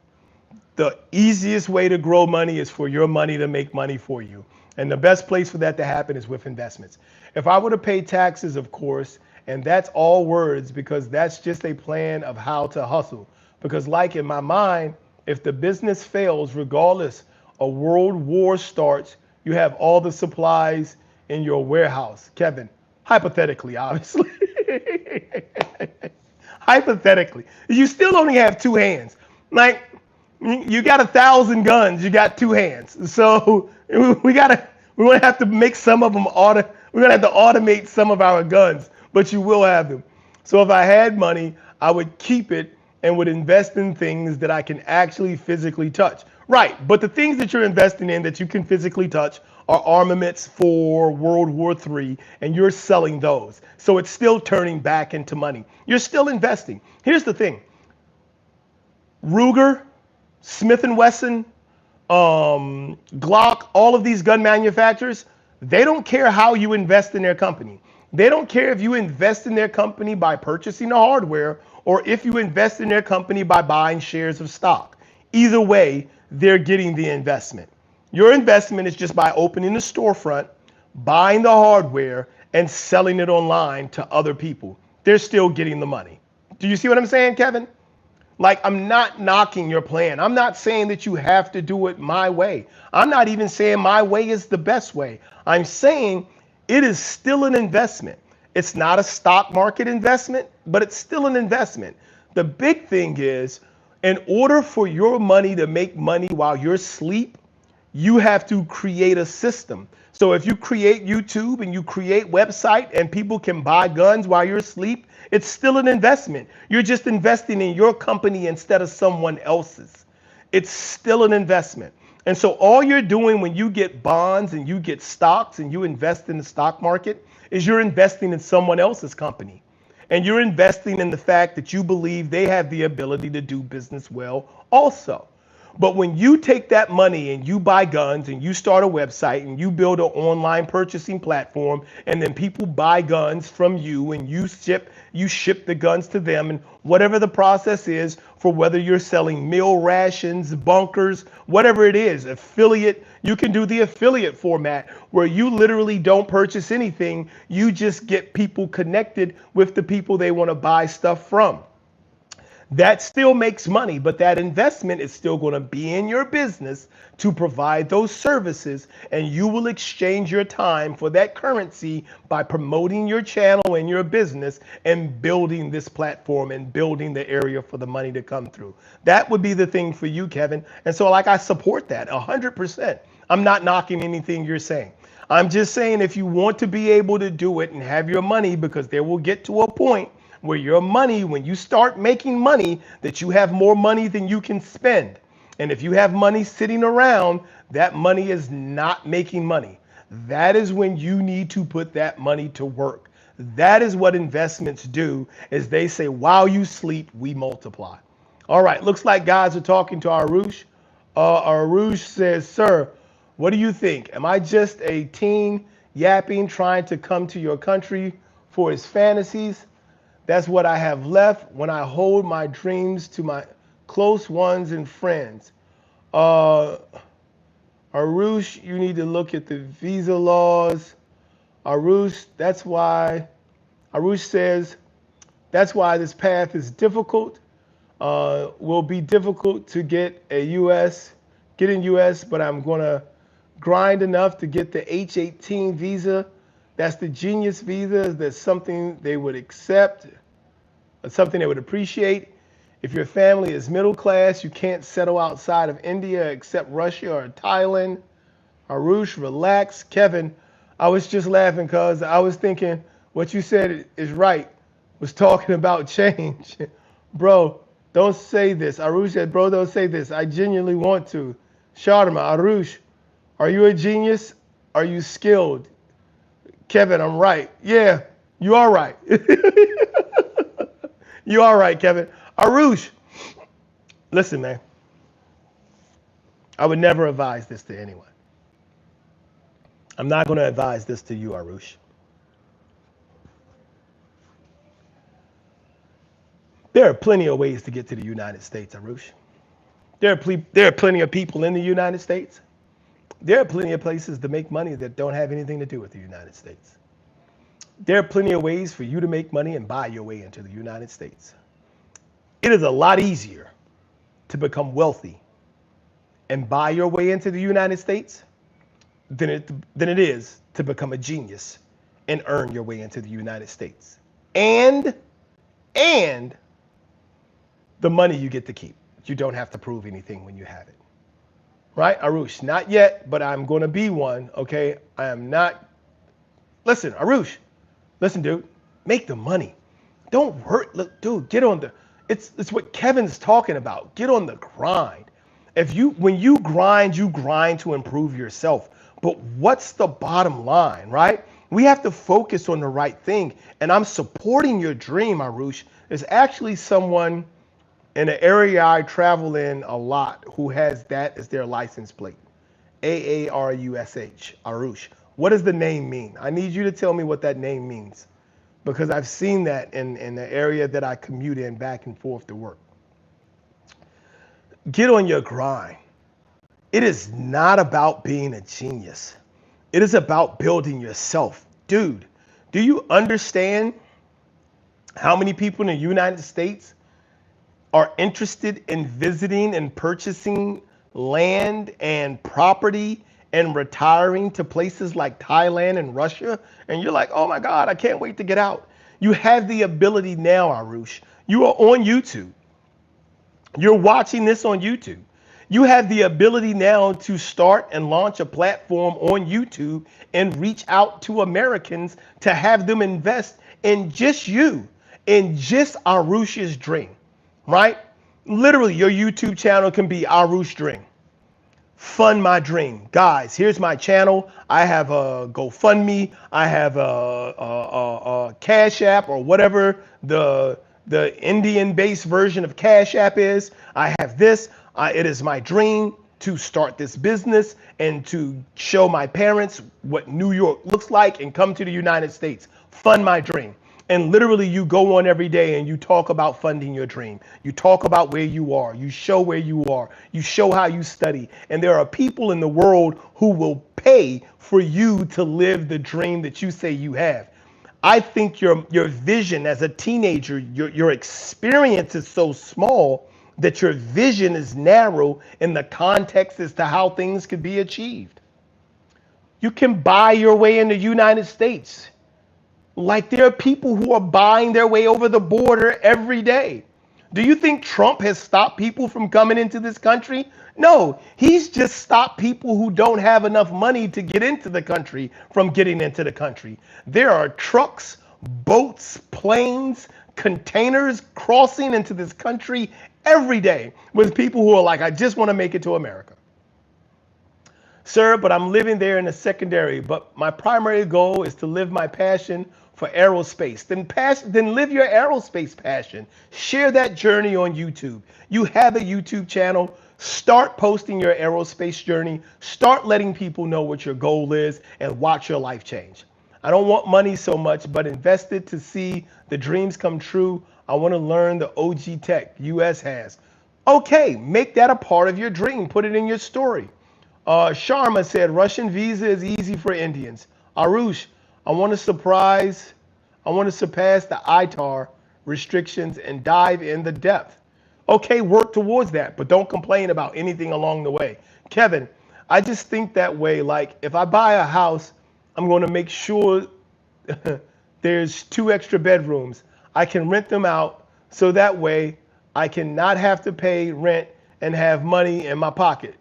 the easiest way to grow money is for your money to make money for you. And the best place for that to happen is with investments. If I were to pay taxes, of course, and that's all words, because that's just a plan of how to hustle. Because like in my mind, if the business fails, regardless, a world war starts, you have all the supplies in your warehouse. Kevin, hypothetically, obviously. Hypothetically, you still only have two hands. Like, you got 1,000 guns, you got two hands. So we're gonna have to make some of them we're gonna have to automate some of our guns, but you will have them. So if I had money, I would keep it and would invest in things that I can actually physically touch. Right, but the things that you're investing in that you can physically touch are armaments for World War III, and you're selling those. So it's still turning back into money. You're still investing. Here's the thing. Ruger, Smith& Wesson, Glock, all of these gun manufacturers, they don't care how you invest in their company. They don't care if you invest in their company by purchasing the hardware or if you invest in their company by buying shares of stock. Either way, they're getting the investment. Your investment is just by opening the storefront, buying the hardware, and selling it online to other people. They're still getting the money. Do you see what I'm saying, Kevin? Like, I'm not knocking your plan. I'm not saying that you have to do it my way. I'm not even saying my way is the best way. I'm saying it is still an investment. It's not a stock market investment, but it's still an investment. The big thing is, in order for your money to make money while you're asleep, you have to create a system. So if you create YouTube and you create website and people can buy guns while you're asleep, it's still an investment. You're just investing in your company instead of someone else's. It's still an investment. And so all you're doing when you get bonds and you get stocks and you invest in the stock market is you're investing in someone else's company. And you're investing in the fact that you believe they have the ability to do business well also. But when you take that money and you buy guns and you start a website and you build an online purchasing platform and then people buy guns from you and you ship the guns to them and whatever the process is for whether you're selling meal rations, bunkers, whatever it is, affiliate, you can do the affiliate format where you literally don't purchase anything. You just get people connected with the people they want to buy stuff from. That still makes money, but that investment is still going to be in your business to provide those services, and you will exchange your time for that currency by promoting your channel and your business and building this platform and building the area for the money to come through. That would be the thing for you, Kevin. And so I support that 100%. I'm not knocking anything you're saying. I'm just saying if you want to be able to do it and have your money, because there will get to a point where your money, when you start making money, that you have more money than you can spend. And if you have money sitting around, that money is not making money. That is when you need to put that money to work. That is what investments do, is they say, while you sleep, we multiply. All right, looks like guys are talking to Arush. Arush says, sir, what do you think? Am I just a teen yapping, trying to come to your country for his fantasies? That's what I have left when I hold my dreams to my close ones and friends. Arush, you need to look at the visa laws. Arush says, that's why this path is difficult. Will be difficult to get in US, but I'm gonna grind enough to get the H-18 visa. That's the genius visa. That's something they would accept, something they would appreciate. If your family is middle class, you can't settle outside of India except Russia or Thailand. Arush, relax. Kevin, I was just laughing because I was thinking what you said is right. Was talking about change. Bro, don't say this. Arush said, bro, don't say this. I genuinely want to. Sharma, Arush, are you a genius? Are you skilled? Kevin, I'm right. Yeah, you are right. You are right, Kevin. Arush, listen, man. I would never advise this to anyone. I'm not going to advise this to you, Arush. There are plenty of ways to get to the United States, Arush. There are plenty of people in the United States. There are plenty of places to make money that don't have anything to do with the United States. There are plenty of ways for you to make money and buy your way into the United States. It is a lot easier to become wealthy and buy your way into the United States than it is to become a genius and earn your way into the United States. and the money you get to keep. You don't have to prove anything when you have it. Right, Arush? Not yet, but I'm going to be one, okay? I am not. Listen, Arush, listen, dude, make the money. Don't work. Look, dude, get on the. It's what Kevin's talking about. Get on the grind. When you grind to improve yourself. But what's the bottom line, right? We have to focus on the right thing. And I'm supporting your dream, Arush. There's actually someone in an area I travel in a lot who has that as their license plate. Aarush, Arush. What does the name mean? I need you to tell me what that name means, because I've seen that in the area that I commute in back and forth to work. Get on your grind. It is not about being a genius. It is about building yourself. Dude, do you understand how many people in the United States are interested in visiting and purchasing land and property and retiring to places like Thailand and Russia? And you're like, oh my God, I can't wait to get out. You have the ability now, Arush. You are on YouTube. You're watching this on YouTube. You have the ability now to start and launch a platform on YouTube and reach out to Americans to have them invest in just you, in just Arush's dream, right? Literally, your YouTube channel can be Arush Dream. Fund my dream. Guys, here's my channel. I have a GoFundMe. I have a Cash App, or whatever the Indian-based version of Cash App is. I have this. It is my dream to start this business and to show my parents what New York looks like and come to the United States. Fund my dream. And literally, you go on every day and you talk about funding your dream. You talk about where you are. You show where you are. You show how you study. And there are people in the world who will pay for you to live the dream that you say you have. I think your vision as a teenager, your experience is so small that your vision is narrow in the context as to how things could be achieved. You can buy your way in the United States. Like, there are people who are buying their way over the border every day. Do you think Trump has stopped people from coming into this country? No, he's just stopped people who don't have enough money to get into the country from getting into the country. There are trucks, boats, planes, containers crossing into this country every day with people who are like, I just want to make it to America. Sir, but I'm living there in a secondary, but my primary goal is to live my passion for aerospace. Then live your aerospace passion. Share that journey on YouTube. You have a YouTube channel. Start posting your aerospace journey. Start letting people know what your goal is and watch your life change. I don't want money so much, but invest it to see the dreams come true. I want to learn the OG tech US has. Okay, make that a part of your dream. Put it in your story. Sharma said, Russian visa is easy for Indians. Arush, I want to surpass the ITAR restrictions and dive in the depth. Okay, work towards that, but don't complain about anything along the way. Kevin, I just think that way. Like, if I buy a house, I'm going to make sure there's 2 extra bedrooms. I can rent them out so that way I can not have to pay rent and have money in my pocket.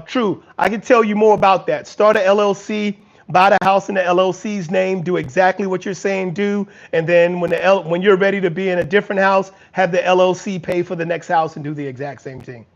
True, I can tell you more about that. Start an LLC, buy the house in the LLC's name, do exactly what you're saying do, and then when you're ready to be in a different house, have the LLC pay for the next house and do the exact same thing.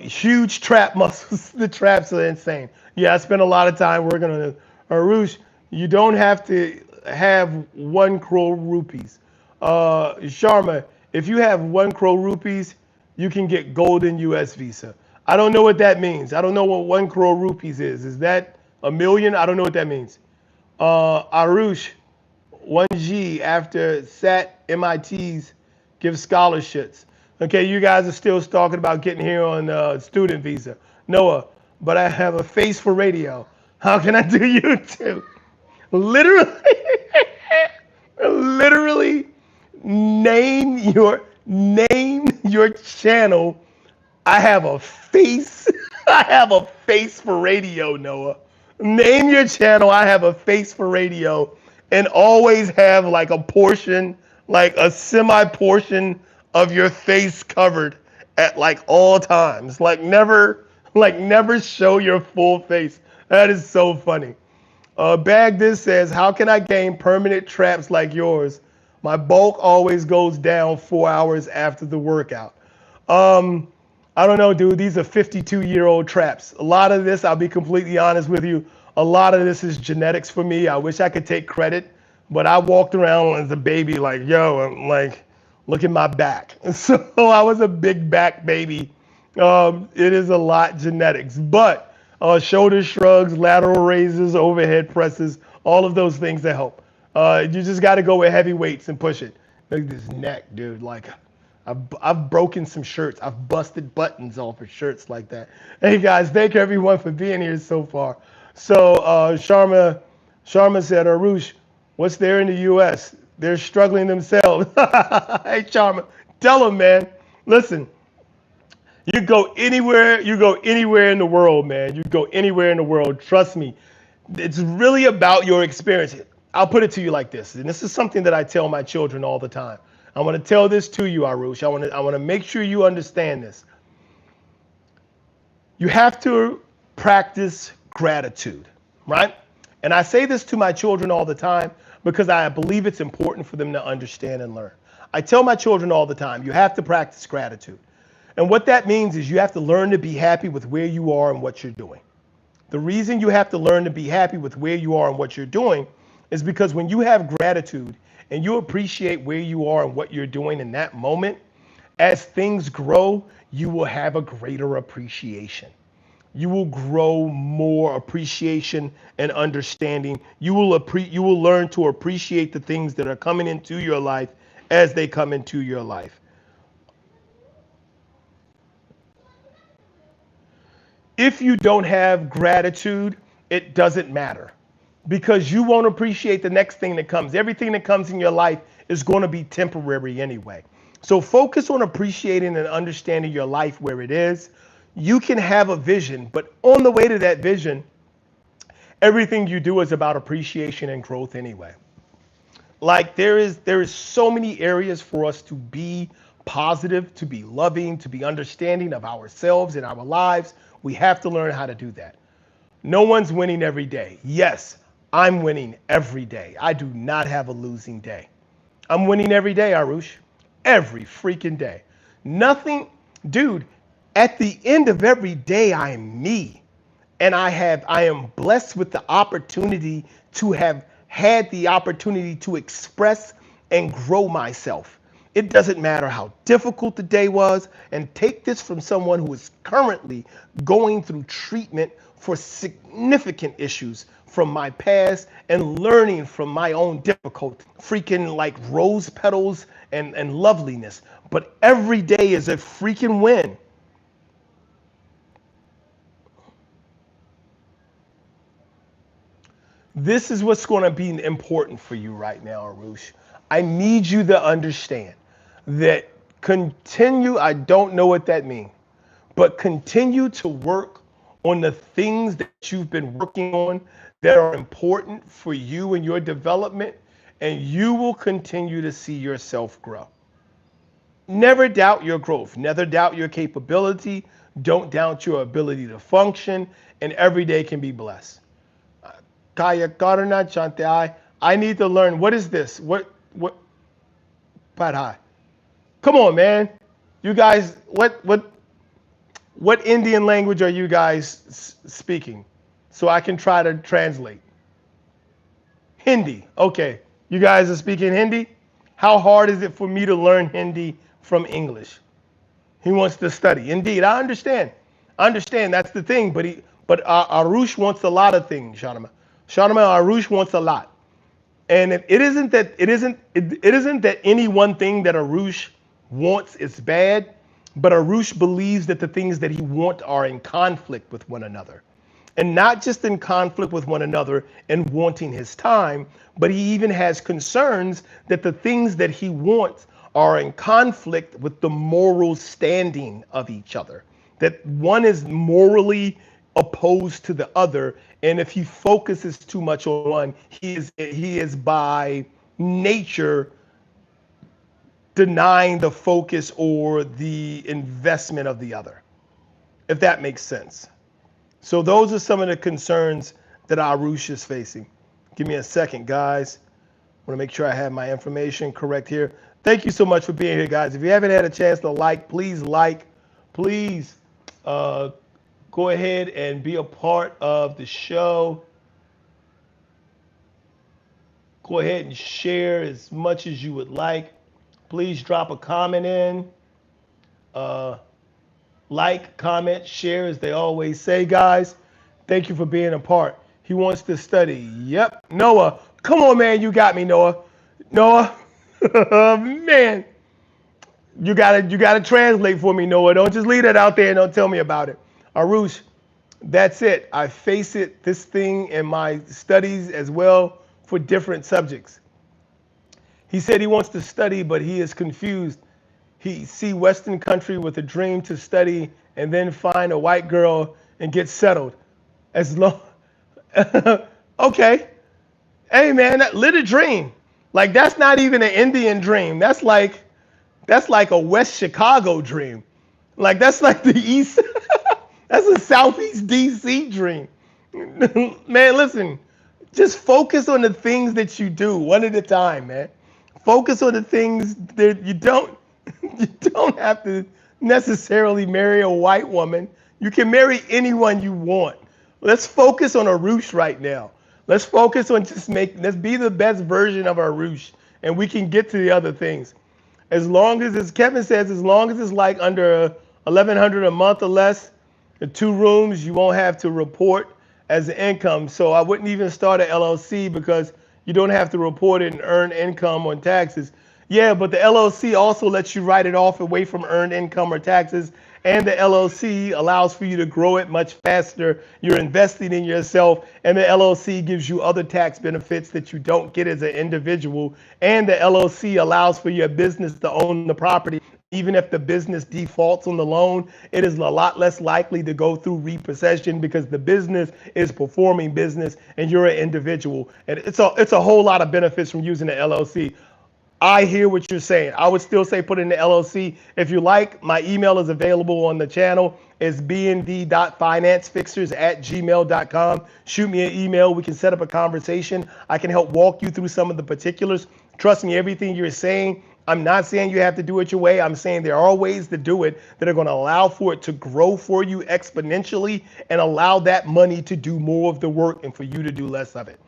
Huge trap muscles. The traps are insane. Yeah, I spent a lot of time working on it. Arush, you don't have to have 1 crore rupees. Sharma, if you have 1 crore rupees, you can get golden US visa. I don't know what that means. I don't know what 1 crore rupees is. Is that a million? I don't know what that means. Arush, 1G after SAT MITs give scholarships. Okay, you guys are still talking about getting here on student visa. Noah, but I have a face for radio. How can I do YouTube? Literally name your channel. I have a face. I have a face for radio, Noah. Name your channel. I have a face for radio, and always have like a portion, like a semi portion of your face covered at like all times. Like never show your full face. That is so funny. Bag this says, how can I gain permanent traps like yours? My bulk always goes down 4 hours after the workout. Um, I don't know, dude. These are 52-year-old traps. A lot of this, I'll be completely honest with you, a lot of this is genetics for me. I wish I could take credit, but I walked around as a baby like, yo, I'm like, look at my back. So I was a big back baby. It is a lot genetics, but shoulder shrugs, lateral raises, overhead presses, all of those things that help. You just got to go with heavy weights and push it. Look at this neck, dude. Like, I've broken some shirts. I've busted buttons off of shirts like that. Hey guys, thank everyone for being here so far. So Sharma said, Arush, what's there in the U.S.? They're struggling themselves. Hey Sharma, tell them, man. Listen, you go anywhere in the world, man. You go anywhere in the world. Trust me. It's really about your experience. I'll put it to you like this, and this is something that I tell my children all the time. I want to tell this to you, Arush. I want to make sure you understand this. You have to practice gratitude, right? And I say this to my children all the time because I believe it's important for them to understand and learn. I tell my children all the time, you have to practice gratitude. And what that means is you have to learn to be happy with where you are and what you're doing. The reason you have to learn to be happy with where you are and what you're doing is because when you have gratitude and you appreciate where you are and what you're doing in that moment, as things grow, you will have a greater appreciation. You will grow more appreciation and understanding. You will learn to appreciate the things that are coming into your life as they come into your life. If you don't have gratitude, it doesn't matter because you won't appreciate the next thing that comes. Everything that comes in your life is going to be temporary anyway. So focus on appreciating and understanding your life where it is. You can have a vision, but on the way to that vision, everything you do is about appreciation and growth anyway. Like there is so many areas for us to be positive, to be loving, to be understanding of ourselves and our lives. We have to learn how to do that. No one's winning every day. Yes, I'm winning every day. I do not have a losing day. I'm winning every day, Arush. Every freaking day. Nothing, dude, at the end of every day, I am me. And I am blessed with the opportunity to have had the opportunity to express and grow myself. It doesn't matter how difficult the day was, and take this from someone who is currently going through treatment for significant issues from my past and learning from my own difficult freaking like rose petals and loveliness. But every day is a freaking win. This is what's going to be important for you right now, Arush. I need you to understand that I don't know what that means, but continue to work on the things that you've been working on that are important for you and your development, and you will continue to see yourself grow. Never doubt your growth. Never doubt your capability. Don't doubt your ability to function, and every day can be blessed. Kaya Karna Chante, I need to learn. What is this? What Padhai? Come on, man. You guys, what Indian language are you guys speaking? So I can try to translate. Hindi. Okay. You guys are speaking Hindi? How hard is it for me to learn Hindi from English? He wants to study. Indeed, I understand. I understand that's the thing, but Arush wants a lot of things, Shanama. Arush wants a lot. And it isn't that any one thing that Arush wants is bad, but Arush believes that the things that he wants are in conflict with one another. And not just in conflict with one another and wanting his time, but he even has concerns that the things that he wants are in conflict with the moral standing of each other. That one is morally opposed to the other. And if he focuses too much on one, he is by nature denying the focus or the investment of the other, if that makes sense. So those are some of the concerns that Arush is facing. Give me a second, guys. I want to make sure I have my information correct here. Thank you so much for being here, guys. If you haven't had a chance to like. Please go ahead and be a part of the show. Go ahead and share as much as you would like. Please drop a comment in. Like, comment, share, as they always say, guys. Thank you for being a part. He wants to study. Yep. Noah. Come on, man. You got me, Noah. Noah. Man. You gotta translate for me, Noah. Don't just leave that out there and don't tell me about it. Arush, that's it. I face this thing in my studies as well for different subjects. He said he wants to study, but he is confused. He see Western country with a dream to study and then find a white girl and get settled. As long, okay. Hey man, that lit a dream. Like that's not even an Indian dream. That's like a West Chicago dream. Like that's like the East. That's a Southeast DC dream. Man, listen. Just focus on the things that you do one at a time, man. Focus on the things that you don't have to necessarily marry a white woman. You can marry anyone you want. Let's focus on Arush right now. Let's focus on let's be the best version of Arush, and we can get to the other things. As long as Kevin says, as long as it's like under $1,100 a month or less, the 2 rooms, you won't have to report as an income. So I wouldn't even start an LLC because you don't have to report it and earn income on taxes. Yeah, but the LLC also lets you write it off away from earned income or taxes. And the LLC allows for you to grow it much faster. You're investing in yourself. And the LLC gives you other tax benefits that you don't get as an individual. And the LLC allows for your business to own the property. Even if the business defaults on the loan, it is a lot less likely to go through repossession because the business is performing business and you're an individual. And it's a whole lot of benefits from using the LLC. I hear what you're saying. I would still say put in the LLC. If you like, my email is available on the channel. It's bnd.financefixers@gmail.com. Shoot me an email. We can set up a conversation. I can help walk you through some of the particulars. Trust me, everything you're saying, I'm not saying you have to do it your way. I'm saying there are ways to do it that are going to allow for it to grow for you exponentially and allow that money to do more of the work and for you to do less of it.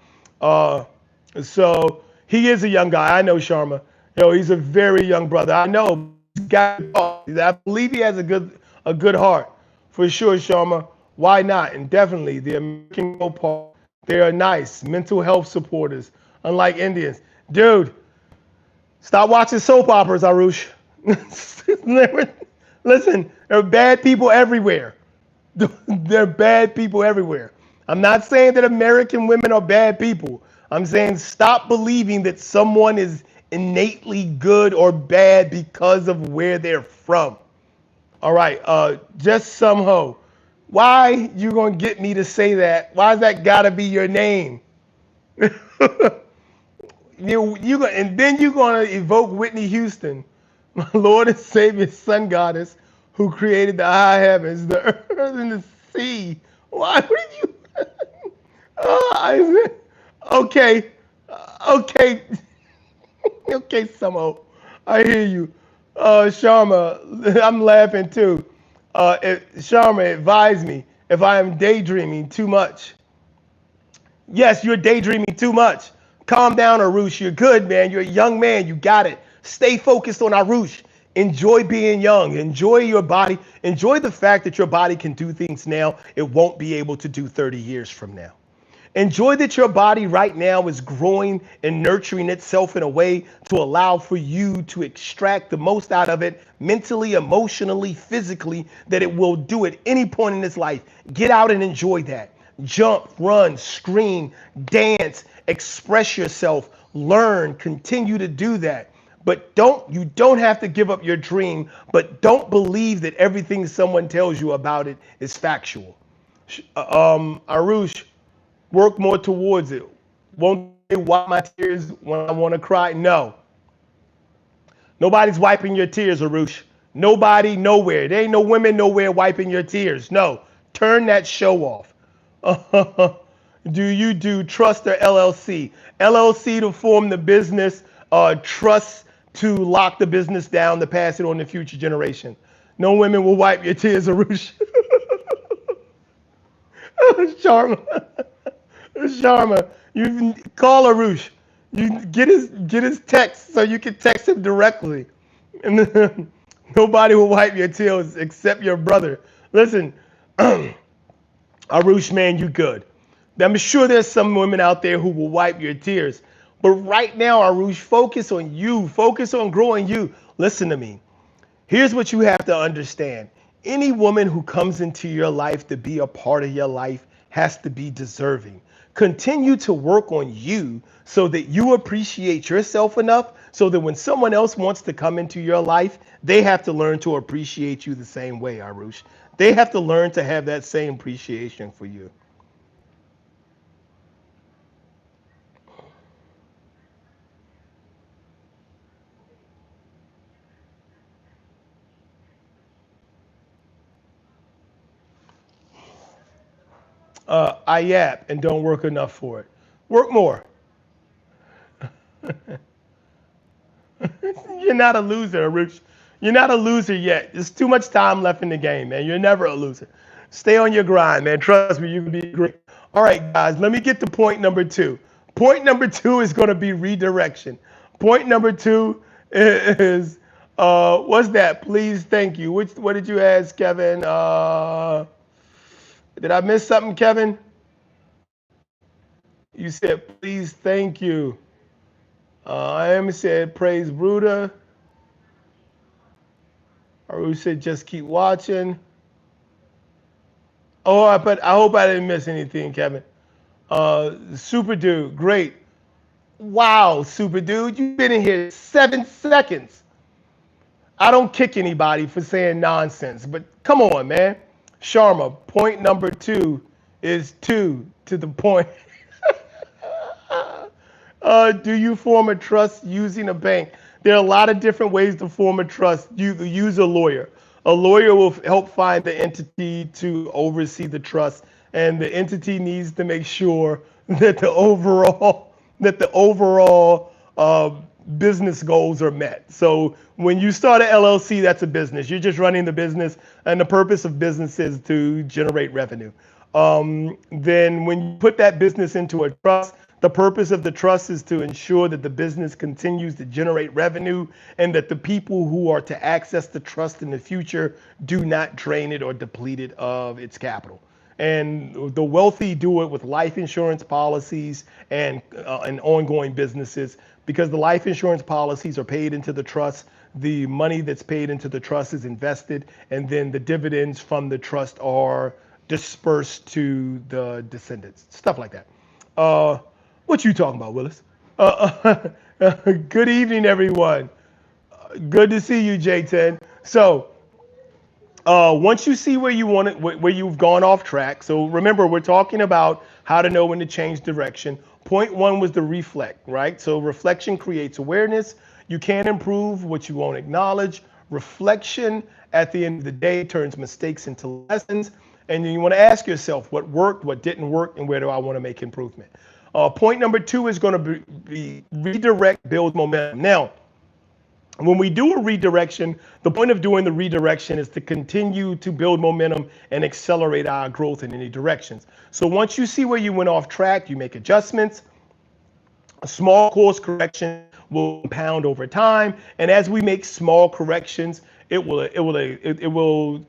So he is a young guy. I know Sharma. He's a very young brother. I know. I believe he has a good heart. For sure, Sharma. Why not? And definitely the American Girl part. They are nice. Mental health supporters. Unlike Indians. Dude, stop watching soap operas, Arush. Listen, there are bad people everywhere. There are bad people everywhere. I'm not saying that American women are bad people. I'm saying stop believing that someone is innately good or bad because of where they're from. All right, just some hoe. Why you gonna get me to say that? Why's that gotta be your name? And then you're gonna evoke Whitney Houston, my Lord and Savior, Sun Goddess, who created the high heavens, the earth, and the sea. Why would you? Okay, okay, okay, Samo. I hear you. Sharma, I'm laughing too. Sharma, advise me if I am daydreaming too much. Yes, you're daydreaming too much. Calm down, Arush. You're good, man. You're a young man. You got it. Stay focused on Arush. Enjoy being young. Enjoy your body. Enjoy the fact that your body can do things now it won't be able to do 30 years from now. Enjoy that your body right now is growing and nurturing itself in a way to allow for you to extract the most out of it mentally, emotionally, physically, that it will do at any point in its life. Get out and enjoy that. Jump, run, scream, dance, express yourself, learn, continue to do that. But you don't have to give up your dream, but don't believe that everything someone tells you about it is factual. Arush, work more towards it. Won't they wipe my tears when I want to cry? No. Nobody's wiping your tears, Arush. Nobody, nowhere. There ain't no women nowhere wiping your tears. No. Turn that show off. Do you do trust or LLC? LLC to form the business, trust to lock the business down to pass it on to future generation. No women will wipe your tears, Arush. Sharma. Sharma, you call Arush. You get his text so you can text him directly. And nobody will wipe your tears except your brother. Listen, Arush, man, you good. I'm sure there's some women out there who will wipe your tears. But right now, Arush, focus on you. Focus on growing you. Listen to me. Here's what you have to understand. Any woman who comes into your life to be a part of your life has to be deserving. Continue to work on you so that you appreciate yourself enough so that when someone else wants to come into your life, they have to learn to appreciate you the same way, Arush. They have to learn to have that same appreciation for you. I yap and don't work enough for it. Work more. You're not a loser, Arush. You're not a loser yet. There's too much time left in the game, man. You're never a loser. Stay on your grind, man. Trust me, you can be great. All right, guys, let me get to point number two. Point number two is going to be redirection. Point number two is, what's that? Please, thank you. What did you ask, Kevin? Did I miss something, Kevin? You said, please, thank you. I am said, praise Bruda. Or we said, just keep watching. Oh, but I hope I didn't miss anything, Kevin. Super dude, great. Wow, super dude, you've been in here 7 seconds. I don't kick anybody for saying nonsense, but come on, man. Sharma, point number two is two to the point. Do you form a trust using a bank? There are a lot of different ways to form a trust. You use a lawyer. A lawyer will help find the entity to oversee the trust, and the entity needs to make sure that the overall business goals are met. So when you start an LLC, that's a business. You're just running the business, and the purpose of business is to generate revenue. Then when you put that business into a trust, the purpose of the trust is to ensure that the business continues to generate revenue and that the people who are to access the trust in the future do not drain it or deplete it of its capital. And the wealthy do it with life insurance policies and ongoing businesses, because the life insurance policies are paid into the trust. The money that's paid into the trust is invested, and then the dividends from the trust are dispersed to the descendants, stuff like that. What you talking about, Willis? Good evening, everyone. Good to see you, J10. So, once you see where you want it, where you've gone off track. So remember, we're talking about how to know when to change direction. Point one was to reflect, right? So reflection creates awareness. You can't improve what you won't acknowledge. Reflection, at the end of the day, turns mistakes into lessons. And then you want to ask yourself what worked, what didn't work, and where do I want to make improvement. Point number two is going to be redirect, build momentum. Now, when we do a redirection, the point of doing the redirection is to continue to build momentum and accelerate our growth in any directions. So once you see where you went off track, you make adjustments. A small course correction will compound over time, and as we make small corrections, it will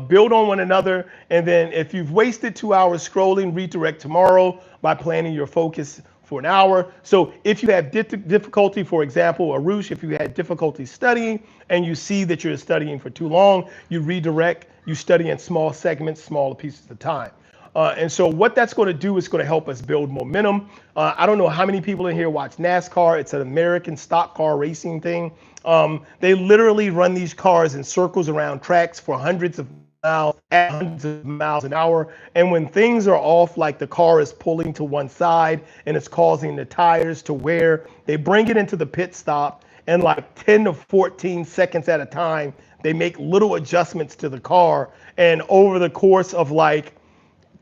build on one another. And then if you've wasted 2 hours scrolling, redirect tomorrow by planning your focus for an hour. So if you have difficulty, for example, Arush, if you had difficulty studying and you see that you're studying for too long, you redirect, you study in small segments, smaller pieces of time. And so what that's going to do is going to help us build momentum. I don't know how many people in here watch NASCAR. It's an American stock car racing thing. They literally run these cars in circles around tracks for hundreds of miles at hundreds of miles an hour. And when things are off, like the car is pulling to one side and it's causing the tires to wear, they bring it into the pit stop, and like 10 to 14 seconds at a time, they make little adjustments to the car. And over the course of like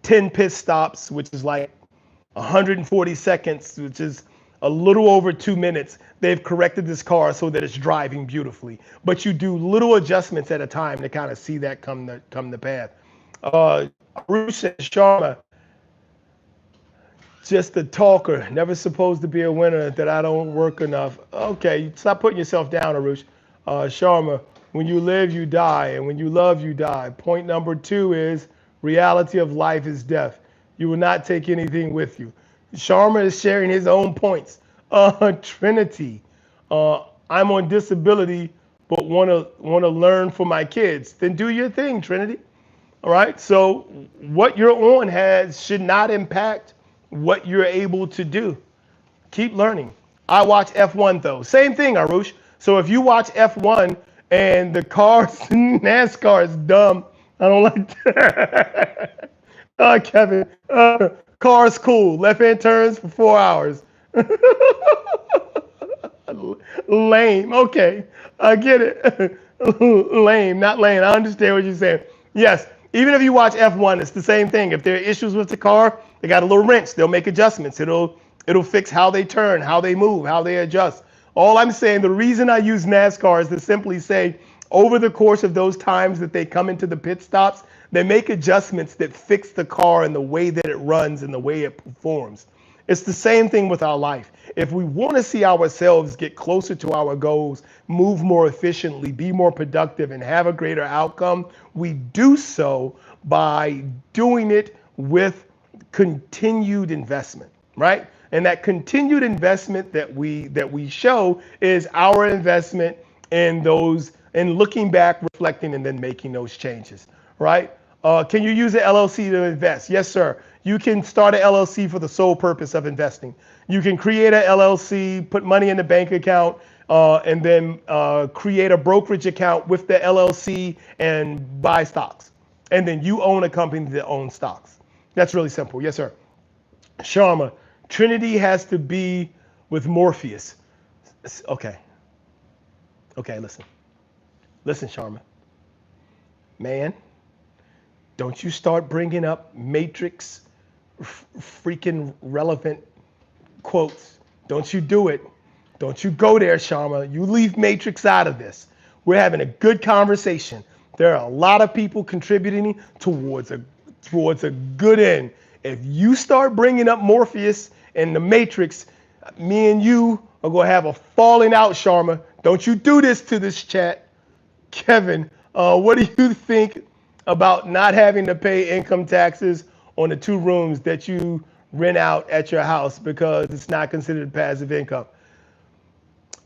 10 pit stops, which is like 140 seconds, which is a little over 2 minutes, they've corrected this car so that it's driving beautifully. But you do little adjustments at a time to kind of see that come to path. Arush and Sharma, just a talker, never supposed to be a winner, that I don't work enough. Okay, stop putting yourself down, Arush. Sharma, when you live, you die, and when you love, you die. Point number 2 is reality of life is death. You will not take anything with you. Sharma is sharing his own points. Trinity, I'm on disability, but want to learn for my kids. Then do your thing, Trinity. All right. So what you're on should not impact what you're able to do. Keep learning. I watch F1 though. Same thing, Arush. So if you watch F1 and the cars, NASCAR is dumb. I don't like that. Kevin, car's cool. Left-hand turns for 4 hours. Lame. Okay, I get it. Lame, not lame. I understand what you're saying. Yes, even if you watch F1, it's the same thing. If there are issues with the car, they got a little wrench. They'll make adjustments. It'll fix how they turn, how they move, how they adjust. All I'm saying, the reason I use NASCAR is to simply say, over the course of those times that they come into the pit stops, they make adjustments that fix the car and the way that it runs and the way it performs. It's the same thing with our life. If we want to see ourselves get closer to our goals, move more efficiently, be more productive, and have a greater outcome, we do so by doing it with continued investment, right? And that continued investment that we show is our investment in those, and looking back, reflecting, and then making those changes, right? Can you use an LLC to invest? Yes, sir. You can start an LLC for the sole purpose of investing. You can create an LLC, put money in the bank account, and then create a brokerage account with the LLC and buy stocks. And then you own a company that owns stocks. That's really simple. Yes, sir. Sharma, Trinity has to be with Morpheus. Okay. Okay, listen. Listen, Sharma. Man, don't you start bringing up Matrix freaking relevant quotes. Don't you do it. Don't you go there, Sharma. You leave Matrix out of this. We're having a good conversation. There are a lot of people contributing towards a good end. If you start bringing up Morpheus and the Matrix, me and you are going to have a falling out, Sharma. Don't you do this to this chat. Kevin, what do you think about not having to pay income taxes on the 2 rooms that you rent out at your house because it's not considered passive income?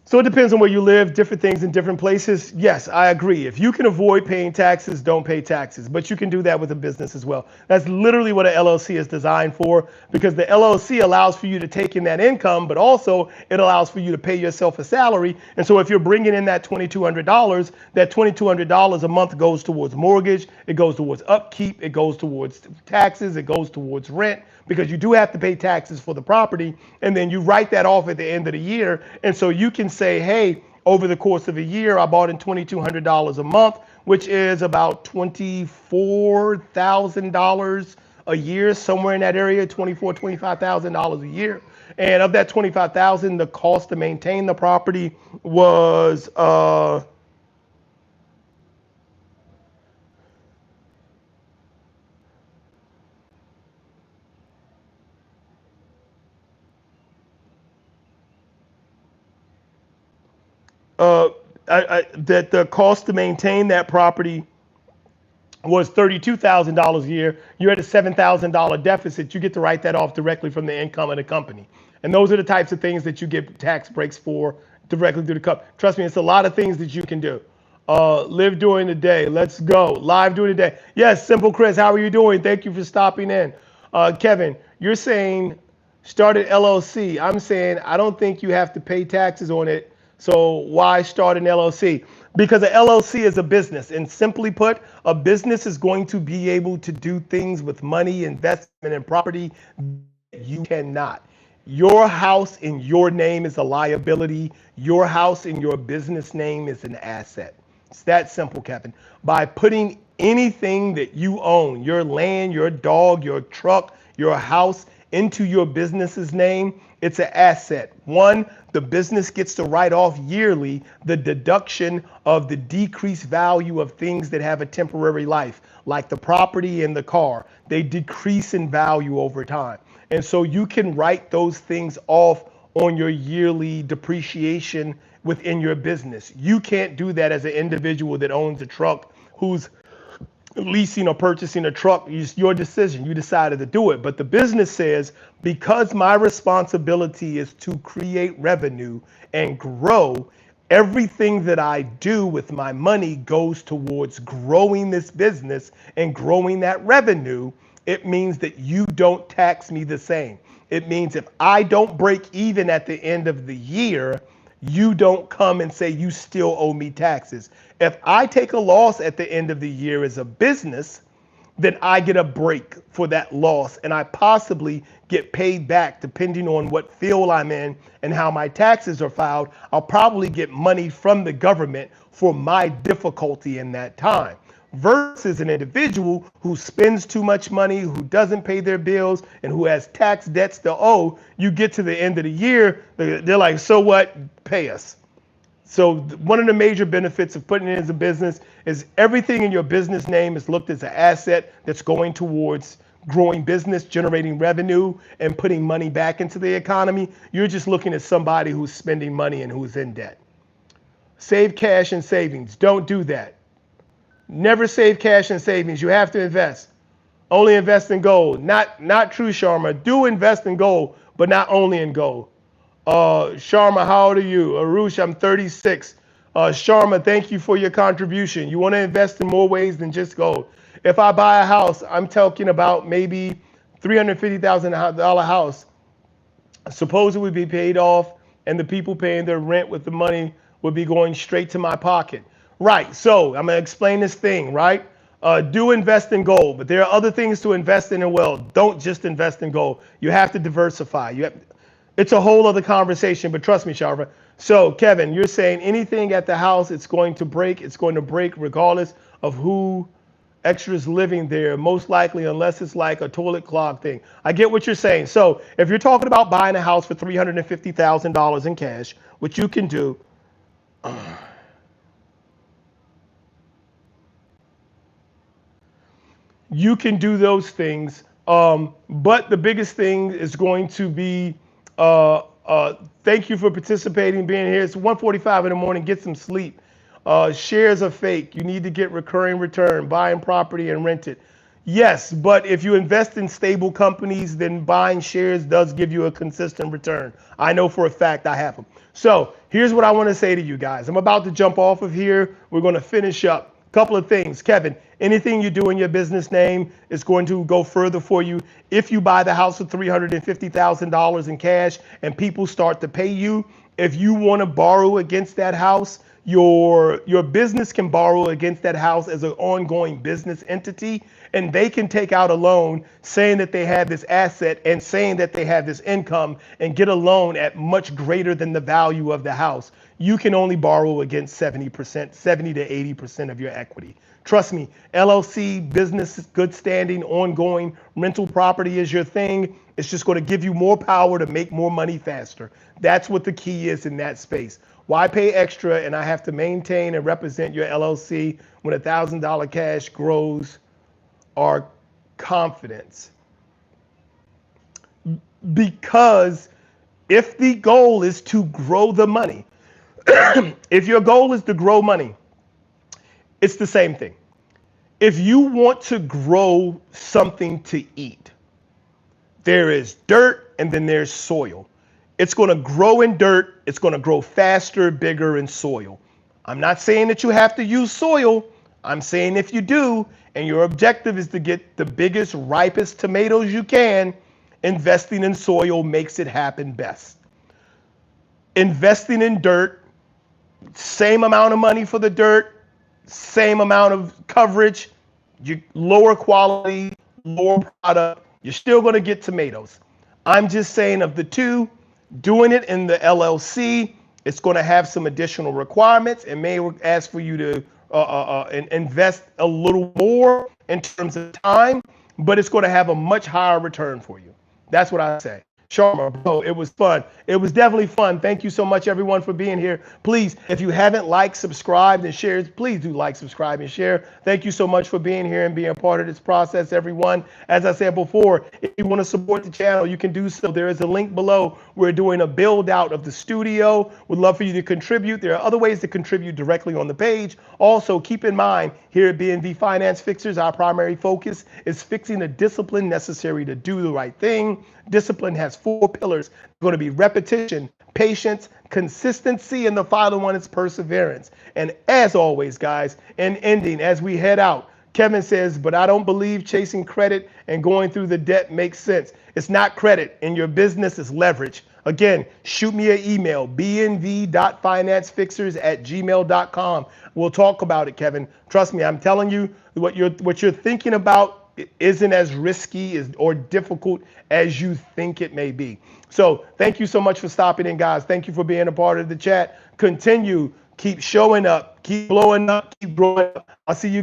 So it depends on where you live, different things in different places. Yes, I agree. If you can avoid paying taxes, don't pay taxes. But you can do that with a business as well. That's literally what an LLC is designed for, because the LLC allows for you to take in that income, but also it allows for you to pay yourself a salary. And so if you're bringing in that $2,200, that $2,200 a month goes towards mortgage, it goes towards upkeep, it goes towards taxes, it goes towards rent, because you do have to pay taxes for the property, and then you write that off at the end of the year. And so you can say, hey, over the course of a year, I bought in $2,200 a month, which is about $24,000 a year, somewhere in that area, $24,000, $25,000 a year. And of that $25,000, the cost to maintain the property was that the cost to maintain that property was $32,000 a year. You're at a $7,000 deficit. You get to write that off directly from the income of the company. And those are the types of things that you get tax breaks for directly through the company. Trust me, it's a lot of things that you can do. Live during the day. Let's go. Live during the day. Yes, Simple Chris, how are you doing? Thank you for stopping in. Kevin, you're saying start an LLC. I'm saying I don't think you have to pay taxes on it So why start an LLC? Because an LLC is a business. And simply put, a business is going to be able to do things with money, investment, and property you cannot. Your house in your name is a liability. Your house in your business name is an asset. It's that simple, Kevin. By putting anything that you own, your land, your dog, your truck, your house, into your business's name, it's an asset. One, the business gets to write off yearly the deduction of the decreased value of things that have a temporary life, like the property and the car. They decrease in value over time. And so you can write those things off on your yearly depreciation within your business. You can't do that as an individual that owns a truck who's leasing or purchasing a truck. It's your decision. You decided to do it. But the business says, because my responsibility is to create revenue and grow, everything that I do with my money goes towards growing this business and growing that revenue. It means that you don't tax me the same. It means if I don't break even at the end of the year, you don't come and say you still owe me taxes. If I take a loss at the end of the year as a business, then I get a break for that loss and I possibly get paid back depending on what field I'm in and how my taxes are filed. I'll probably get money from the government for my difficulty in that time. Versus an individual who spends too much money, who doesn't pay their bills, and who has tax debts to owe. You get to the end of the year, they're like, so what? Pay us. So one of the major benefits of putting it as a business is everything in your business name is looked as an asset that's going towards growing business, generating revenue, and putting money back into the economy. You're just looking at somebody who's spending money and who's in debt. Save cash and savings. Don't do that. Never save cash and savings. You have to invest. Only invest in gold. Not true, Sharma. Do invest in gold, but not only in gold. Sharma, how old are you? Arush, I'm 36. Sharma, thank you for your contribution. You want to invest in more ways than just gold. If I buy a house, I'm talking about maybe $350,000 house. Suppose it would be paid off and the people paying their rent with the money would be going straight to my pocket. Right, so I'm gonna explain this thing, right? Do invest in gold, but there are other things to invest in as well. Don't just invest in gold. You have to diversify. It's a whole other conversation, but trust me, Sharva. So Kevin, you're saying anything at the house, it's going to break regardless of who extra is living there, most likely, unless it's like a toilet clog thing. I get what you're saying. So if you're talking about buying a house for $350,000 in cash, which you can do, you can do those things. But the biggest thing is going to be, thank you for participating, being here. It's 1:45 in the morning. Get some sleep. Shares are fake. You need to get recurring return, buying property and rent it. Yes, but if you invest in stable companies, then buying shares does give you a consistent return. I know for a fact I have them. So here's what I want to say to you guys. I'm about to jump off of here. We're going to finish up. Couple of things. Kevin, anything you do in your business name is going to go further for you. If you buy the house for $350,000 in cash and people start to pay you, if you want to borrow against that house, your business can borrow against that house as an ongoing business entity, and they can take out a loan saying that they have this asset and saying that they have this income and get a loan at much greater than the value of the house. You can only borrow against 70%, 70 to 80% of your equity. Trust me, LLC, business, good standing, ongoing, rental property is your thing. It's just going to give you more power to make more money faster. That's what the key is in that space. Why pay extra and I have to maintain and represent your LLC when $1,000 cash grows our confidence? Because if the goal is to grow the money, if your goal is to grow money, it's the same thing. If you want to grow something to eat, there is dirt and then there's soil. It's going to grow in dirt. It's going to grow faster, bigger in soil. I'm not saying that you have to use soil. I'm saying if you do, and your objective is to get the biggest, ripest tomatoes you can, investing in soil makes it happen best. Investing in dirt Same amount of money for the dirt, same amount of coverage, you lower quality, lower product, you're still going to get tomatoes. I'm just saying of the two, doing it in the LLC, it's going to have some additional requirements. It may ask for you to invest a little more in terms of time, but it's going to have a much higher return for you. That's what I say. Sharma, bro, it was fun. It was definitely fun. Thank you so much, everyone, for being here. Please, if you haven't liked, subscribed, and shared, please do like, subscribe, and share. Thank you so much for being here and being a part of this process, everyone. As I said before, if you want to support the channel, you can do so. There is a link below. We're doing a build out of the studio. We'd love for you to contribute. There are other ways to contribute directly on the page. Also, keep in mind, here at BNV Finance Fixers, our primary focus is fixing the discipline necessary to do the right thing. Discipline has 4 pillars. It's going to be repetition, patience, consistency, and the final one is perseverance. And as always, guys, in ending, as we head out, Kevin says, but I don't believe chasing credit and going through the debt makes sense. It's not credit. In your business, it's leverage. Again, shoot me an email, bnv.financefixers@gmail.com. We'll talk about it, Kevin. Trust me, I'm telling you, what you're thinking about isn't as risky or difficult as you think it may be. So thank you so much for stopping in, guys. Thank you for being a part of the chat. Continue, keep showing up, keep blowing up, keep growing up. I'll see you guys.